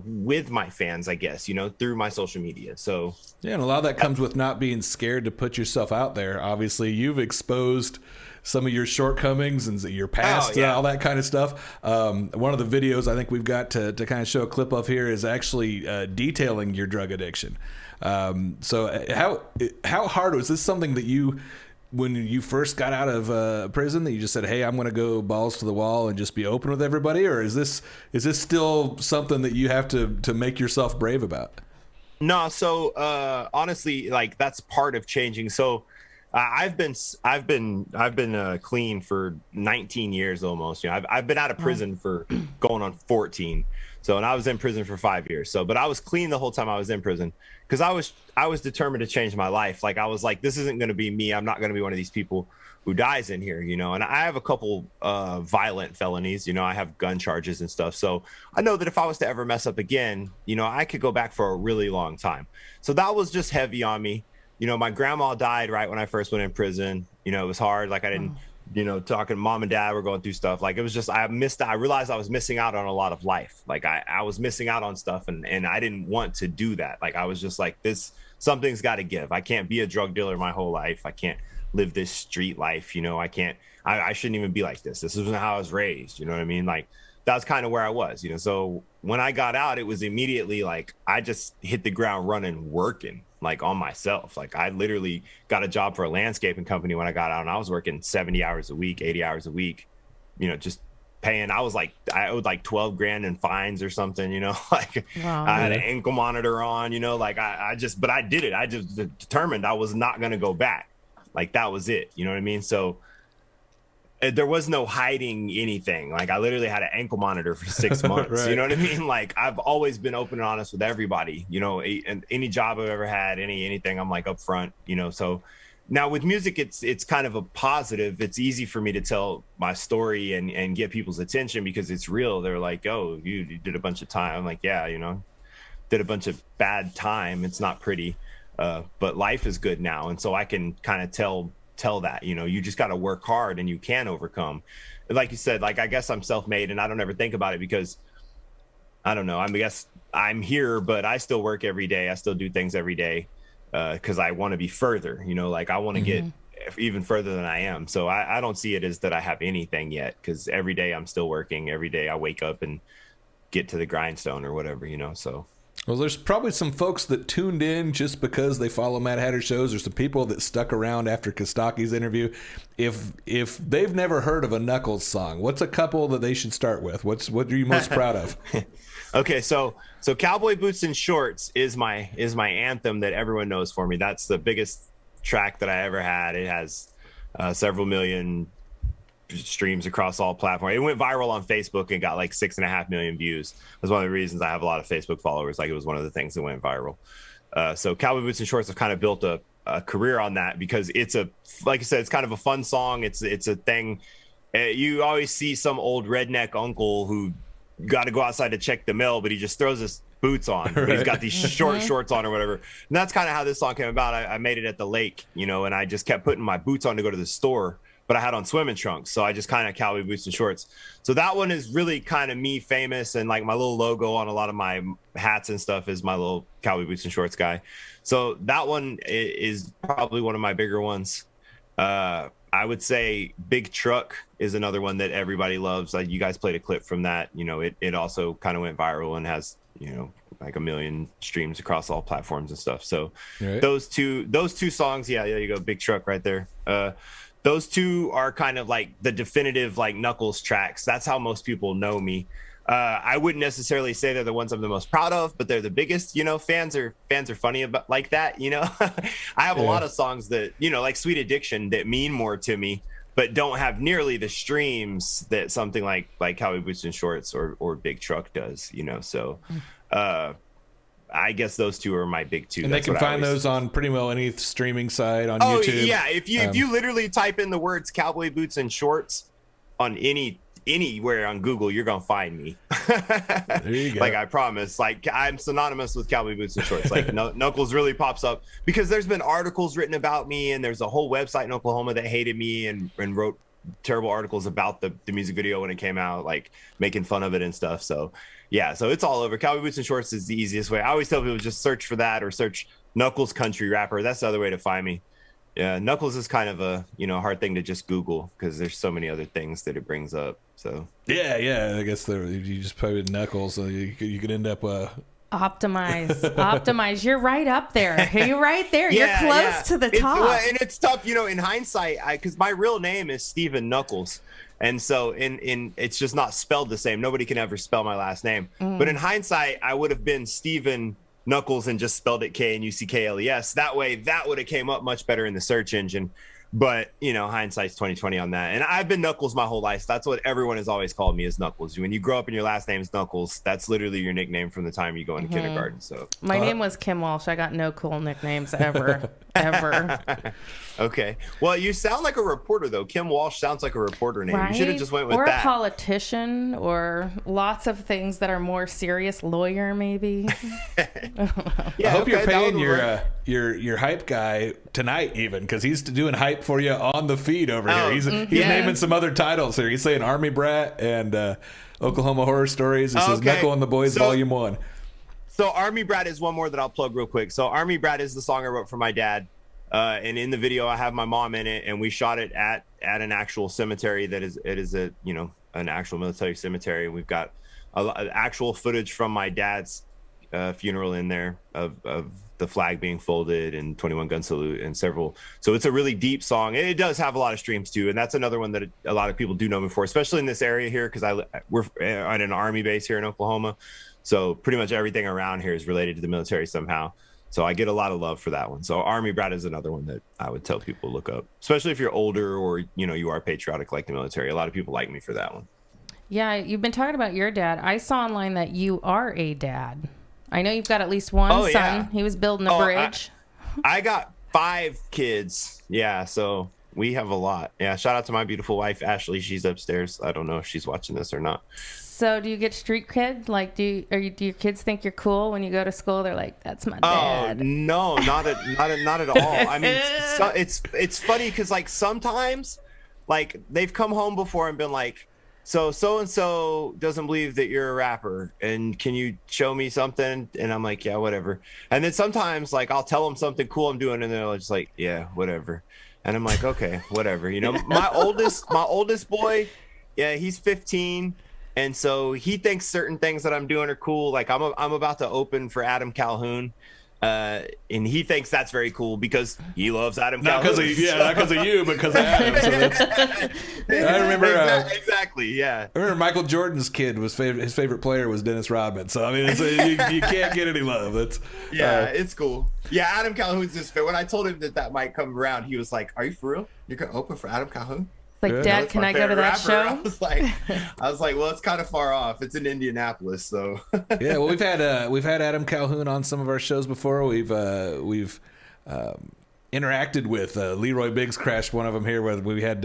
with my fans, I guess, you know, through my social media. So yeah, and a lot of that comes with not being scared to put yourself out there. Obviously, you've exposed some of your shortcomings and your past and all that kind of stuff. One of the videos I think we've got to kind of show a clip of here is actually detailing your drug addiction. So how hard was this? Something that you, when you first got out of prison, that you just said, hey, I'm going to go balls to the wall and just be open with everybody? Or is this still something that you have to make yourself brave about? No. So honestly, like that's part of changing. So I've been clean for 19 years almost. You know, I've been out of prison for going on 14. So, and I was in prison for 5 years. So, but I was clean the whole time I was in prison because I was determined to change my life. Like I was like, this isn't going to be me. I'm not going to be one of these people who dies in here, you know. And I have a couple violent felonies, you know. I have gun charges and stuff. So I know that if I was to ever mess up again, you know, I could go back for a really long time. So that was just heavy on me. You know, my grandma died right when I first went in prison. You know, it was hard. Like I didn't, you know, talking mom and dad were going through stuff. Like it was just, I realized I was missing out on a lot of life. Like I was missing out on stuff and I didn't want to do that. Like I was just like, something's got to give. I can't be a drug dealer my whole life. I can't live this street life. You know, I shouldn't even be like this. This isn't how I was raised. You know what I mean? Like that's kind of where I was, you know? So when I got out, it was immediately like, I just hit the ground running, working. Like on myself. Like I literally got a job for a landscaping company when I got out and I was working 70 hours a week, 80 hours a week, you know, just paying. I owed like 12 grand in fines or something, you know, like wow. I had an ankle monitor on, you know, like but I did it. I just determined I was not going to go back. Like that was it. You know what I mean? So there was no hiding anything. Like I literally had an ankle monitor for 6 months. Right. You know what I mean? Like I've always been open and honest with everybody, you know, and any job I've ever had, anything, I'm like upfront, you know. So now with music, it's kind of a positive. It's easy for me to tell my story and get people's attention because it's real. They're like, oh, you did a bunch of time. I'm like, yeah, you know, did a bunch of bad time. It's not pretty, but life is good now. And so I can kind of tell that, you know, you just got to work hard and you can overcome. Like you said, like I guess I'm self-made and I don't ever think about it because I don't know. I guess I'm here, but I still work every day. I still do things every day because I want to be further, you know, like I want to get even further than I am. So I don't see it as that I have anything yet because every day I'm still working. Every day I wake up and get to the grindstone or whatever, you know, so. Well, there's probably some folks that tuned in just because they follow Mad Hatter shows, or some people that stuck around after Kostaki's interview. If they've never heard of a Nuckolls song, what's a couple that they should start with? What are you most proud of? Okay, so Cowboy Boots and Shorts is my anthem that everyone knows for me. That's the biggest track that I ever had. It has several million streams across all platforms. It went viral on Facebook and got like 6.5 million views. That's one of the reasons I have a lot of Facebook followers. Like, it was one of the things that went viral. So Cowboy Boots and Shorts have kind of built a career on that, because it's like I said, it's kind of a fun song. It's a thing. You always see some old redneck uncle who got to go outside to check the mail, but he just throws his boots on. Right. He's got these short shorts on or whatever. And that's kind of how this song came about. I made it at the lake, and I just kept putting my boots on to go to the store, but I had on swimming trunks. So I just kind of Cowboy Boots and Shorts. So that one is really kind of me famous. And like my little logo on a lot of my hats and stuff is my little Cowboy Boots and Shorts guy. So that one is probably one of my bigger ones. I would say Big Truck is another one that everybody loves. Like, you guys played a clip from that. It also kind of went viral and has, like 1 million streams across all platforms and stuff. So right. Those two songs, yeah, there you go. Big Truck right there. Those two are kind of like the definitive like Nuckolls tracks. That's how most people know me. I wouldn't necessarily say they're the ones I'm the most proud of, but they're the biggest. Fans are funny about like that. I have a lot of songs that like Sweet Addiction that mean more to me, but don't have nearly the streams that something like Cowboy Boots and Shorts or Big Truck does. So I guess those two are my big two. And they can find those on pretty well any streaming site on YouTube. Yeah, if you literally type in the words Cowboy Boots and Shorts on anywhere on Google, you're gonna find me. There you go. Like, I promise. Like, I'm synonymous with Cowboy Boots and Shorts. Like, Nuckolls really pops up because there's been articles written about me, and there's a whole website in Oklahoma that hated me and wrote terrible articles about the music video when it came out, like making fun of it and stuff. So yeah, so it's all over. Cowboy Boots and Shorts is the easiest way. I always tell people just search for that, or search Nuckolls country rapper. That's the other way to find me. Yeah, Nuckolls is kind of a hard thing to just Google, because there's so many other things that it brings up. So yeah, I guess you just put Nuckolls, so you could end up optimize. You're right up there. You're right there. Yeah, you're close to the top. And it's tough, in hindsight, because my real name is Stephen Nuckolls. And so in it's just not spelled the same. Nobody can ever spell my last name. But in hindsight, I would have been Stephen Nuckolls and just spelled it K-N-U-C-K-L-E-S. That way, that would have came up much better in the search engine. But, hindsight's 20/20 on that. And I've been Nuckolls my whole life. That's what everyone has always called me, is Nuckolls. When you grow up and your last name is Nuckolls, that's literally your nickname from the time you go into kindergarten. So my name was Kim Walsh. I got no cool nicknames ever. Okay. Well, you sound like a reporter, though. Kim Walsh sounds like a reporter name. Right? You should have just went with that. Or a politician, or lots of things that are more serious. Lawyer, maybe. I hope you're paying your hype guy tonight, even, because he's doing hype for you on the feed over here. He's naming some other titles here. He's saying Army Brat and Oklahoma Horror Stories. It says Nuckoll and the Boys Volume 1. So Army Brat is one more that I'll plug real quick. So Army Brat is the song I wrote for my dad. And in the video, I have my mom in it, and we shot it at an actual cemetery that is an actual military cemetery. And we've got actual footage from my dad's funeral in there of the flag being folded and 21 gun salute and several. So it's a really deep song. It does have a lot of streams too, and that's another one that a lot of people do know me for, especially in this area here, because we're on an Army base here in Oklahoma. So pretty much everything around here is related to the military somehow. So I get a lot of love for that one. So Army Brat is another one that I would tell people to look up, especially if you're older or, you are patriotic like the military. A lot of people like me for that one. Yeah, you've been talking about your dad. I saw online that you are a dad. I know you've got at least one son. Yeah. He was building a bridge. I got 5 kids. Yeah, so we have a lot. Yeah, shout out to my beautiful wife, Ashley. She's upstairs. I don't know if she's watching this or not. So do you get street cred? Like, do your kids think you're cool when you go to school? They're like, that's my dad. Oh, no, not at all. I mean, it's funny because, like, sometimes, like, they've come home before and been like, so-and-so doesn't believe that you're a rapper, and can you show me something? And I'm like, yeah, whatever. And then sometimes, like, I'll tell them something cool I'm doing, and they're just like, yeah, whatever. And I'm like, okay, whatever. My oldest boy, yeah, he's 15. And so he thinks certain things that I'm doing are cool. Like I'm about to open for Adam Calhoun. And he thinks that's very cool because he loves Adam Calhoun. Not because of you, but because of Adam. So I remember exactly. Yeah, I remember Michael Jordan's kid his favorite player was Dennis Rodman. So I mean, you can't get any love. That's it's cool. Yeah, Adam Calhoun's his favorite. When I told him that might come around, he was like, "Are you for real? You're gonna open for Adam Calhoun?" Like, Dad, can I go to that show? I was like, well, it's kind of far off. It's in Indianapolis, so. Yeah, well, we've had Adam Calhoun on some of our shows before. We've interacted with Leroy Biggs crashed one of them here where we had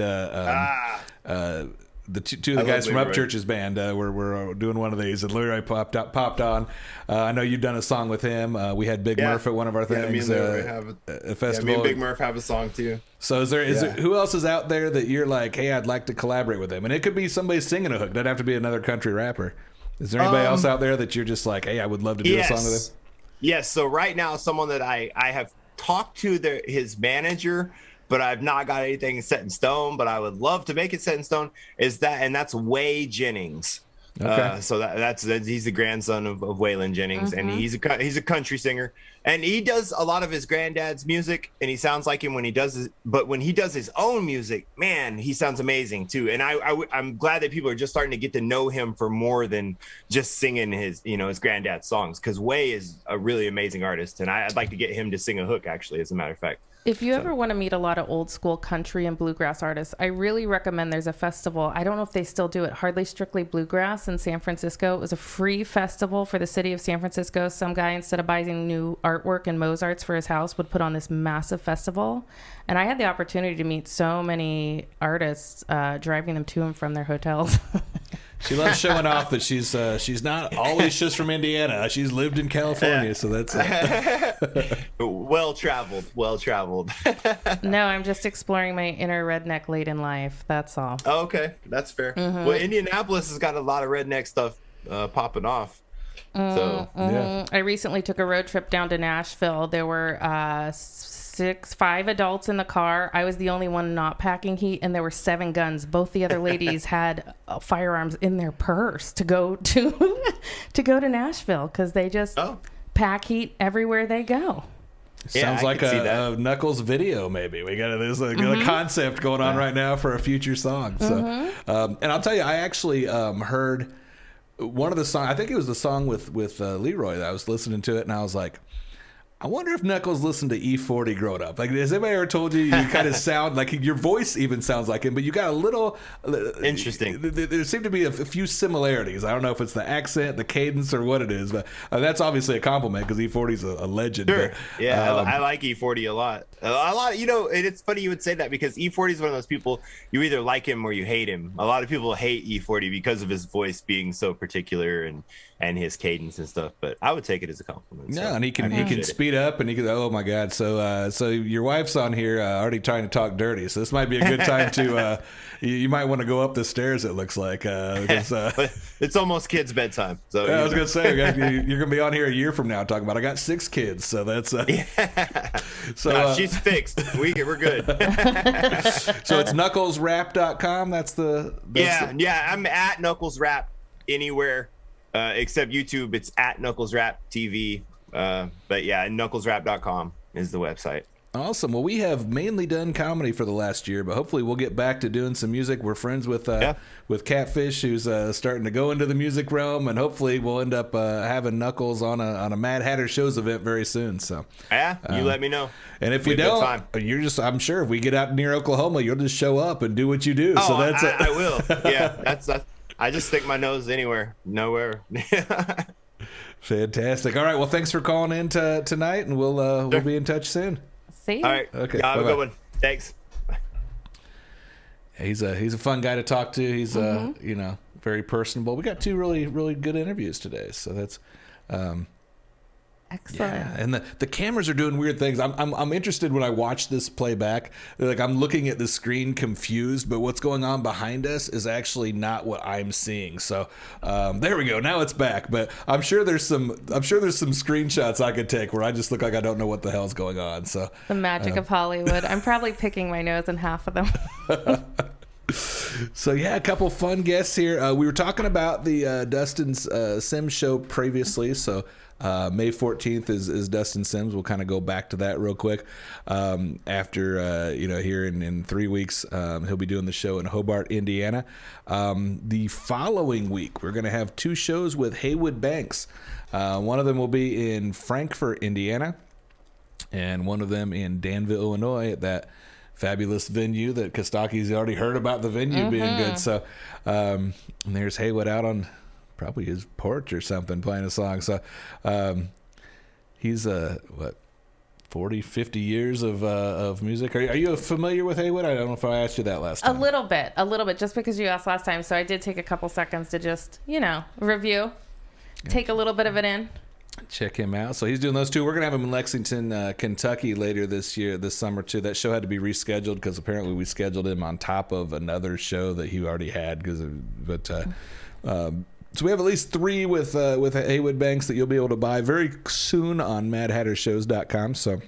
the two of the guys from Upchurch's band we're doing one of these, and Leroy popped on. I know you've done a song with him. We had Big Murph at one of our things. Me and Leroy have a festival. Me and Big Murph have a song too. So is there who else is out there that you're like, hey, I'd like to collaborate with them? And it could be somebody singing a hook. Doesn't have to be another country rapper. Is there anybody else out there that you're just like, hey, I would love to do a song with him? Yes. So right now, someone that I have talked to his manager, but I've not got anything set in stone, but I would love to make it set in stone, that's Way Jennings. Okay. So that's he's the grandson of Waylon Jennings, and he's a country singer, and he does a lot of his granddad's music, and he sounds like him when he does his, but when he does his own music, man, he sounds amazing too. And I'm glad that people are just starting to get to know him for more than just singing his granddad's songs, because Way is a really amazing artist, and I'd like to get him to sing a hook, actually, as a matter of fact. If you ever want to meet a lot of old school country and bluegrass artists, I really recommend there's a festival. I don't know if they still do it. Hardly Strictly Bluegrass in San Francisco. It was a free festival for the city of San Francisco. Some guy, instead of buying new artwork and Mozarts for his house, would put on this massive festival. And I had the opportunity to meet so many artists, driving them to and from their hotels. She loves showing off that she's not always just from Indiana. She's lived in California, so that's well traveled. No, I'm just exploring my inner redneck late in life. That's all. Oh, okay, that's fair. Well, Indianapolis has got a lot of redneck stuff popping off. So yeah. I recently took a road trip down to Nashville. There were 5 adults in the car. I was the only one not packing heat, and there were 7 guns. Both the other ladies had firearms in their purse to go to Nashville, because they just pack heat everywhere they go. Sounds like a Nuckolls video. Maybe we got a concept going on right now for a future song. So, and I'll tell you, I actually heard one of the songs. I think it was the song with Leroy that I was listening to it, and I was like, I wonder if Nuckolls listened to E40 growing up. Like, has anybody ever told you kind of sound like your voice even sounds like him, but you got a little interesting. There seem to be a few similarities. I don't know if it's the accent, the cadence, or what it is, but that's obviously a compliment because E40's a legend. Sure. But, yeah, I like E40 a lot. A lot. And it's funny you would say that, because E40 is one of those people, you either like him or you hate him. A lot of people hate E40 because of his voice being so particular and his cadence and stuff, but I would take it as a compliment. Yeah, so and he can speed up, and he can. Oh my God! So your wife's on here already trying to talk dirty. So this might be a good time to. You might want to go up the stairs. It looks like because it's almost kids' bedtime. So I was gonna say you're gonna be on here a year from now talking about I got 6 kids. So that's so she's fixed. We're good. So it's knucklesrap.com. That's the I'm at Nuckolls Rap anywhere. Except YouTube, it's at Nuckolls Rap TV. But yeah, knucklesrap.com is the website. Awesome. Well, we have mainly done comedy for the last year, but hopefully we'll get back to doing some music. We're friends with Catfish, who's starting to go into the music realm, and hopefully we'll end up having Nuckolls on a Mad Hatter Shows event very soon. So yeah, you let me know. And if we don't, I'm sure if we get out near Oklahoma, you'll just show up and do what you do. Oh, so that's I will. Yeah, that's. I just stick my nose nowhere. Fantastic. All right. Well, thanks for calling in tonight, and we'll be in touch soon. See you. All right. Okay. Have a good one. Thanks. He's a fun guy to talk to. He's very personable. We got 2 really, really good interviews today, so that's excellent. Yeah, and the cameras are doing weird things. I'm interested when I watch this playback. Like, I'm looking at the screen confused, but what's going on behind us is actually not what I'm seeing. So there we go. Now it's back. But I'm sure there's some screenshots I could take where I just look like I don't know what the hell's going on. So the magic of Hollywood. I'm probably picking my nose in half of them. So yeah, a couple fun guests here. We were talking about the Dustin's Sims show previously. So May 14th is Dustin Sims. We'll kind of go back to that real quick. After here in 3 weeks, he'll be doing the show in Hobart, Indiana. The following week, we're going to have 2 shows with Haywood Banks. One of them will be in Frankfort, Indiana, and one of them in Danville, Illinois, at that fabulous venue that Costaki's already heard about the venue being good. So and there's Haywood out on probably his porch or something playing a song. So he's 40, 50 years of music. Are you familiar with Haywood? I don't know if I asked you that last time. A little bit, just because you asked last time. So I did take a couple seconds to just, review, take a little bit of it in. Check him out. So he's doing those 2. We're gonna have him in Lexington, Kentucky later this summer too. That show had to be rescheduled because apparently we scheduled him on top of another show that he already had. So we have at least 3 with Haywood Banks that you'll be able to buy very soon on MadHatterShows.com. So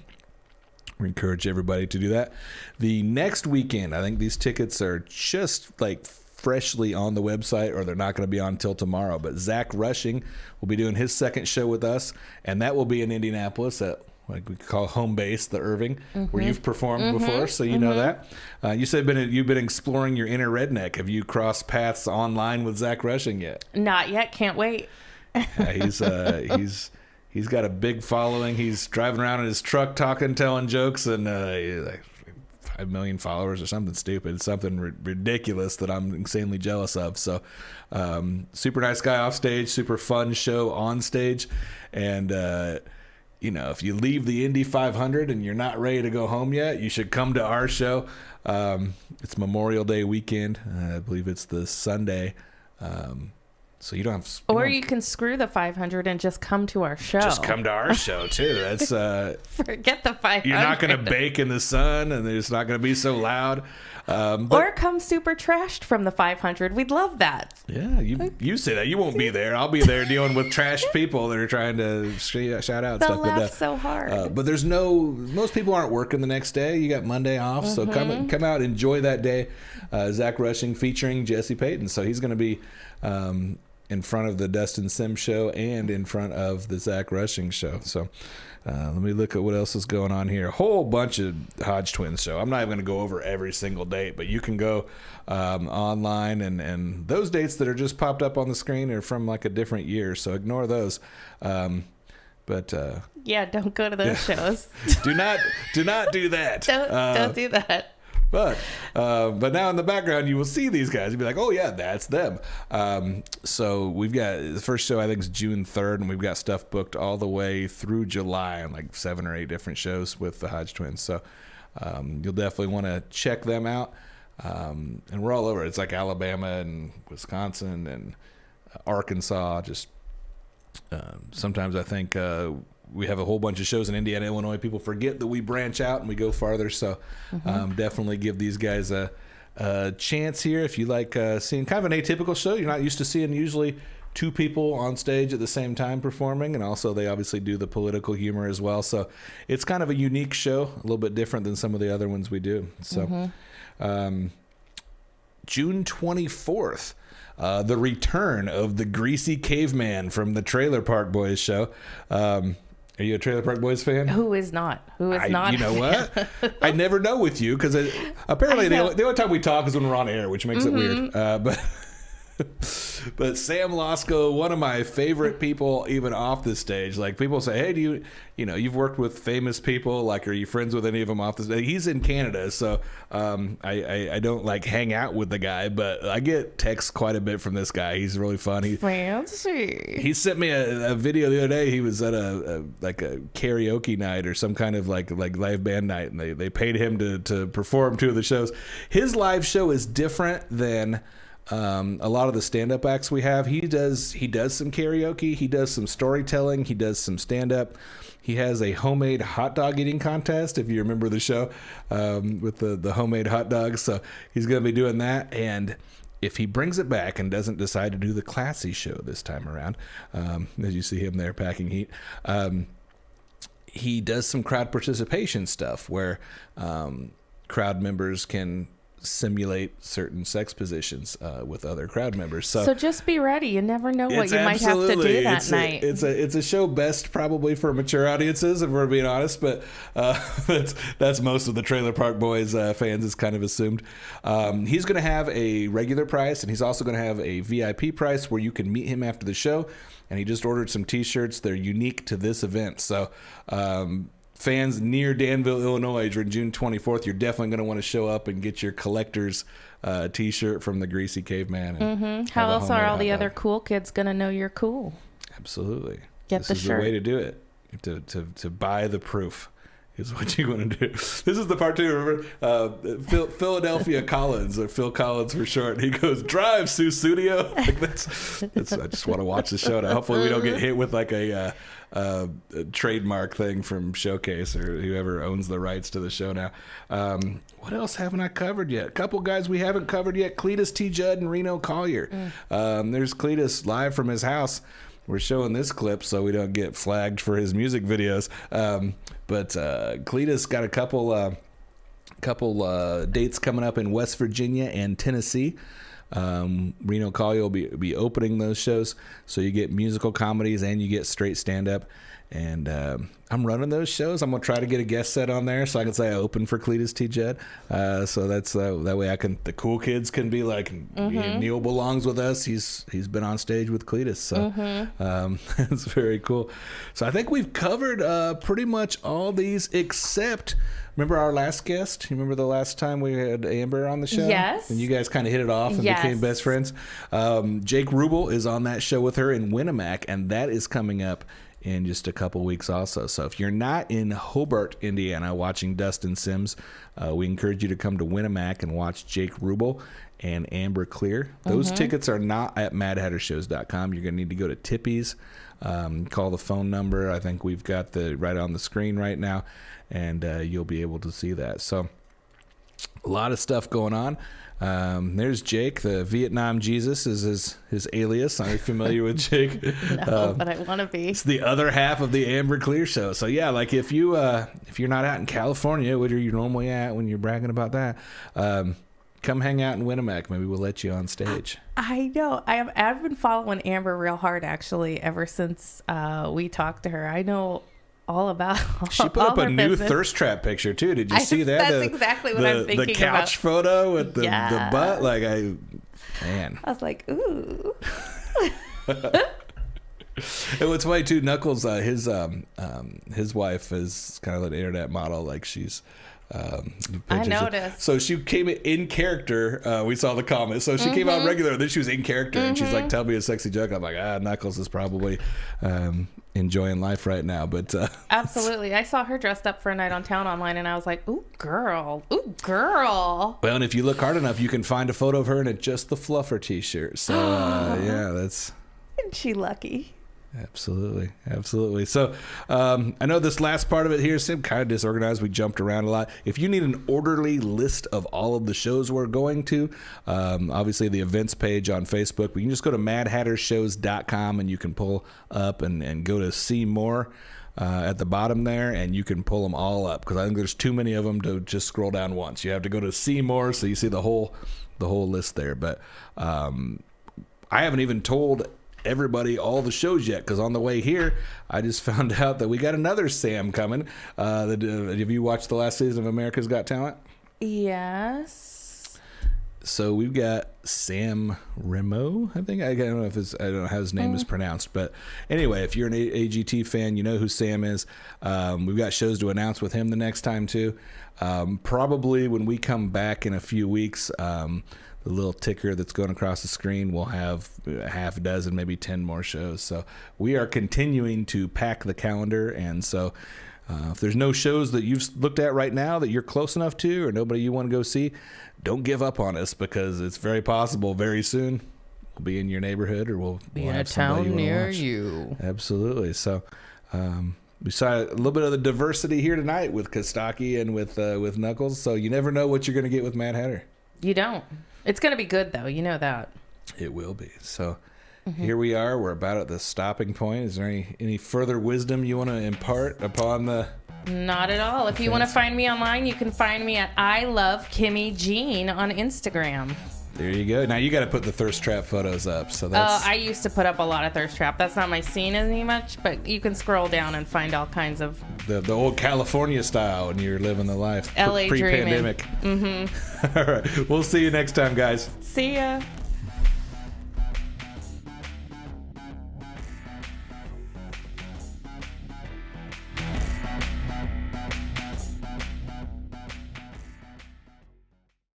we encourage everybody to do that. The next weekend, I think these tickets are just like freshly on the website, or they're not going to be on until tomorrow. But Zach Rushing will be doing his second show with us, and that will be in Indianapolis at what we call home base, the Irving, where you've performed before, so you know that. You said you've been exploring your inner redneck. Have you crossed paths online with Zach Rushing yet? Not yet. Can't wait. He's got a big following. He's driving around in his truck talking, telling jokes, and like 5 million followers or something stupid, something ridiculous that I'm insanely jealous of. So super nice guy off stage, super fun show on stage. And if you leave the Indy 500 and you're not ready to go home yet, you should come to our show. It's Memorial Day weekend. I believe it's the Sunday. So you don't have or you can screw the 500 and just come to our show. Just come to our show too. That's forget the 500. You're not going to bake in the sun, and it's not going to be so loud. Or come super trashed from the 500. We'd love that. Yeah, you say that. You won't be there. I'll be there dealing with trash people that are trying to shout out They'll stuff. laugh so hard. But most people aren't working the next day. You got Monday off, so come out, enjoy that day. Zach Rushing featuring Jesse Payton. So he's going to be in front of the Dustin Sims show and in front of the Zach Rushing show. So let me look at what else is going on here. A whole bunch of Hodge Twins show. I'm not even going to go over every single date, but you can go online, and those dates that are just popped up on the screen are from like a different year, so ignore those. But yeah, don't go to those shows. do not do that. Don't do that. But now in the background, you will see these guys. You'll be like, oh, yeah, that's them. So we've got the first show, I think, is June 3rd, and we've got stuff booked all the way through July on like 7 or 8 different shows with the Hodge Twins. So you'll definitely want to check them out. And we're all over. It's like Alabama and Wisconsin and Arkansas. Just sometimes I think we have a whole bunch of shows in Indiana, Illinois. People forget that we branch out and we go farther. So definitely give these guys a chance here. If you like seeing kind of an atypical show, you're not used to seeing usually 2 people on stage at the same time performing. And also they obviously do the political humor as well. So it's kind of a unique show, a little bit different than some of the other ones we do. So June 24th. The return of the greasy caveman from the Trailer Park Boys show. Are you a Trailer Park Boys fan? Who is not? Who is not? You know what? I never know with you because apparently the only time we talk is when we're on air, which makes it weird. But Sam Losko, one of my favorite people, even off the stage. Like people say, hey, you've worked with famous people. Like, are you friends with any of them off the stage? He's in Canada, so I don't like hang out with the guy, but I get texts quite a bit from this guy. He's really funny. Fancy. He sent me a video the other day. He was at a karaoke night or some kind of like live band night, and they paid him to perform 2 of the shows. His live show is different than a lot of the stand-up acts we have. He does some karaoke, he does some storytelling, he does some stand-up. He has a homemade hot dog eating contest, if you remember the show, with the homemade hot dogs. So he's going to be doing that. And if he brings it back and doesn't decide to do the classy show this time around, as you see him there packing heat, he does some crowd participation stuff where crowd members can simulate certain sex positions with other crowd members. So just be ready. You never know what you might have to do that night. It's a show best probably for mature audiences, if we're being honest, but that's most of the Trailer Park Boys fans is kind of assumed. He's going to have a regular price, and he's also going to have a VIP price where you can meet him after the show. And he just ordered some T-shirts. They're unique to this event. So fans near Danville, Illinois, during June 24th, you're definitely going to want to show up and get your collector's T-shirt from the Greasy Caveman. And how else are all the other cool kids going to know you're cool? Absolutely. This is the way to do it. To buy the proof is what you want to do. This is the part too. Remember, Philadelphia Collins, or Phil Collins for short. He goes, "Drive, Susudio." Like that's. I just want to watch the show now. Hopefully, we don't get hit with like a trademark thing from Showcase or whoever owns the rights to the show now. What else haven't I covered yet? A couple guys we haven't covered yet: Cletus T. Judd and Reno Collier. There's Cletus live from his house. We're showing this clip so we don't get flagged for his music videos. But Cletus got a couple dates coming up in West Virginia and Tennessee. Reno Collier will be opening those shows, so you get musical comedies and you get straight stand-up. And I'm running those shows. I'm gonna try to get a guest set on there so I can say I opened for Cletus T. Judd. So that's that way the cool kids can be like, Neil belongs with us. He's been on stage with Cletus, so it's very cool. So I think we've covered pretty much all these except. Remember our last guest? You remember the last time we had Amber on the show? Yes. And you guys kind of hit it off and became best friends. Jake Rubel is on that show with her in Winnemac, and that is coming up in just a couple weeks also. So if you're not in Hobart, Indiana, watching Dustin Sims, we encourage you to come to Winnemac and watch Jake Rubel and Amber Clear. Those tickets are not at madhattershows.com. You're going to need to go to Tippy's, call the phone number. I think we've got right on the screen right now, and you'll be able to see that. So a lot of stuff going on. There's Jake, the Vietnam Jesus is his alias. Are you familiar with Jake? No, but I want to be. It's the other half of the Amber Clear show. So yeah, like if you're not out in California, which are you normally at when you're bragging about that, come hang out in Winnemac. Maybe we'll let you on stage. I know. I've been following Amber real hard actually ever since we talked to her. I know all about she put up a new thirst trap picture too. Did you see that? That's exactly what I'm thinking about. The couch photo with the butt. Like I was like, ooh. And what's funny too, Nuckolls, his wife is kind of an internet model. Like she's I noticed. So she came in character. We saw the comments. So she came out regular, then she was in character, and she's like, "Tell me a sexy joke." I'm like, Nuckolls is probably enjoying life right now. But absolutely, I saw her dressed up for a night on town online, and I was like, "Ooh, girl! Ooh, girl!" Well, and if you look hard enough, you can find a photo of her in a Just the Fluffer T-shirt. So yeah, that's. Isn't she lucky? Absolutely. So I know this last part of it here seemed kind of disorganized. We jumped around a lot. If you need an orderly list of all of the shows we're going to, obviously the events page on Facebook, but you can just go to madhattershows.com and you can pull up and go to see more at the bottom there, and you can pull them all up because I think there's too many of them to just scroll down once. You have to go to see more so you see the whole list there. But I haven't even told everybody all the shows yet because on the way here I just found out that we got another Sam coming. Have you watched the last season of America's Got Talent? Yes. So we've got Sam Remo. I don't know how his name is pronounced, but anyway, if you're an AGT fan, you know who Sam is. We've got shows to announce with him the next time too. Probably when we come back in a few weeks, the little ticker that's going across the screen will have a half a dozen, maybe 10 more shows. So we are continuing to pack the calendar. And so if there's no shows that you've looked at right now that you're close enough to or nobody you want to go see, don't give up on us because it's very possible very soon we'll be in your neighborhood or we'll be in a town near you. Absolutely. So we saw a little bit of the diversity here tonight with Costaki and with Nuckolls. So you never know what you're going to get with Mad Hatter. You don't. It's going to be good, though. You know that. It will be. So, here we are. We're about at the stopping point. Is there any further wisdom you want to impart upon the... Not at all. If you want to find me online, you can find me at I Love Kimmy Jean on Instagram. There you go. Now you got to put the thirst trap photos up. So that's... I used to put up a lot of thirst trap. That's not my scene any much, but you can scroll down and find all kinds of the old California style when you're living the life LA pre-pandemic. Mm-hmm. All right. We'll see you next time, guys. See ya.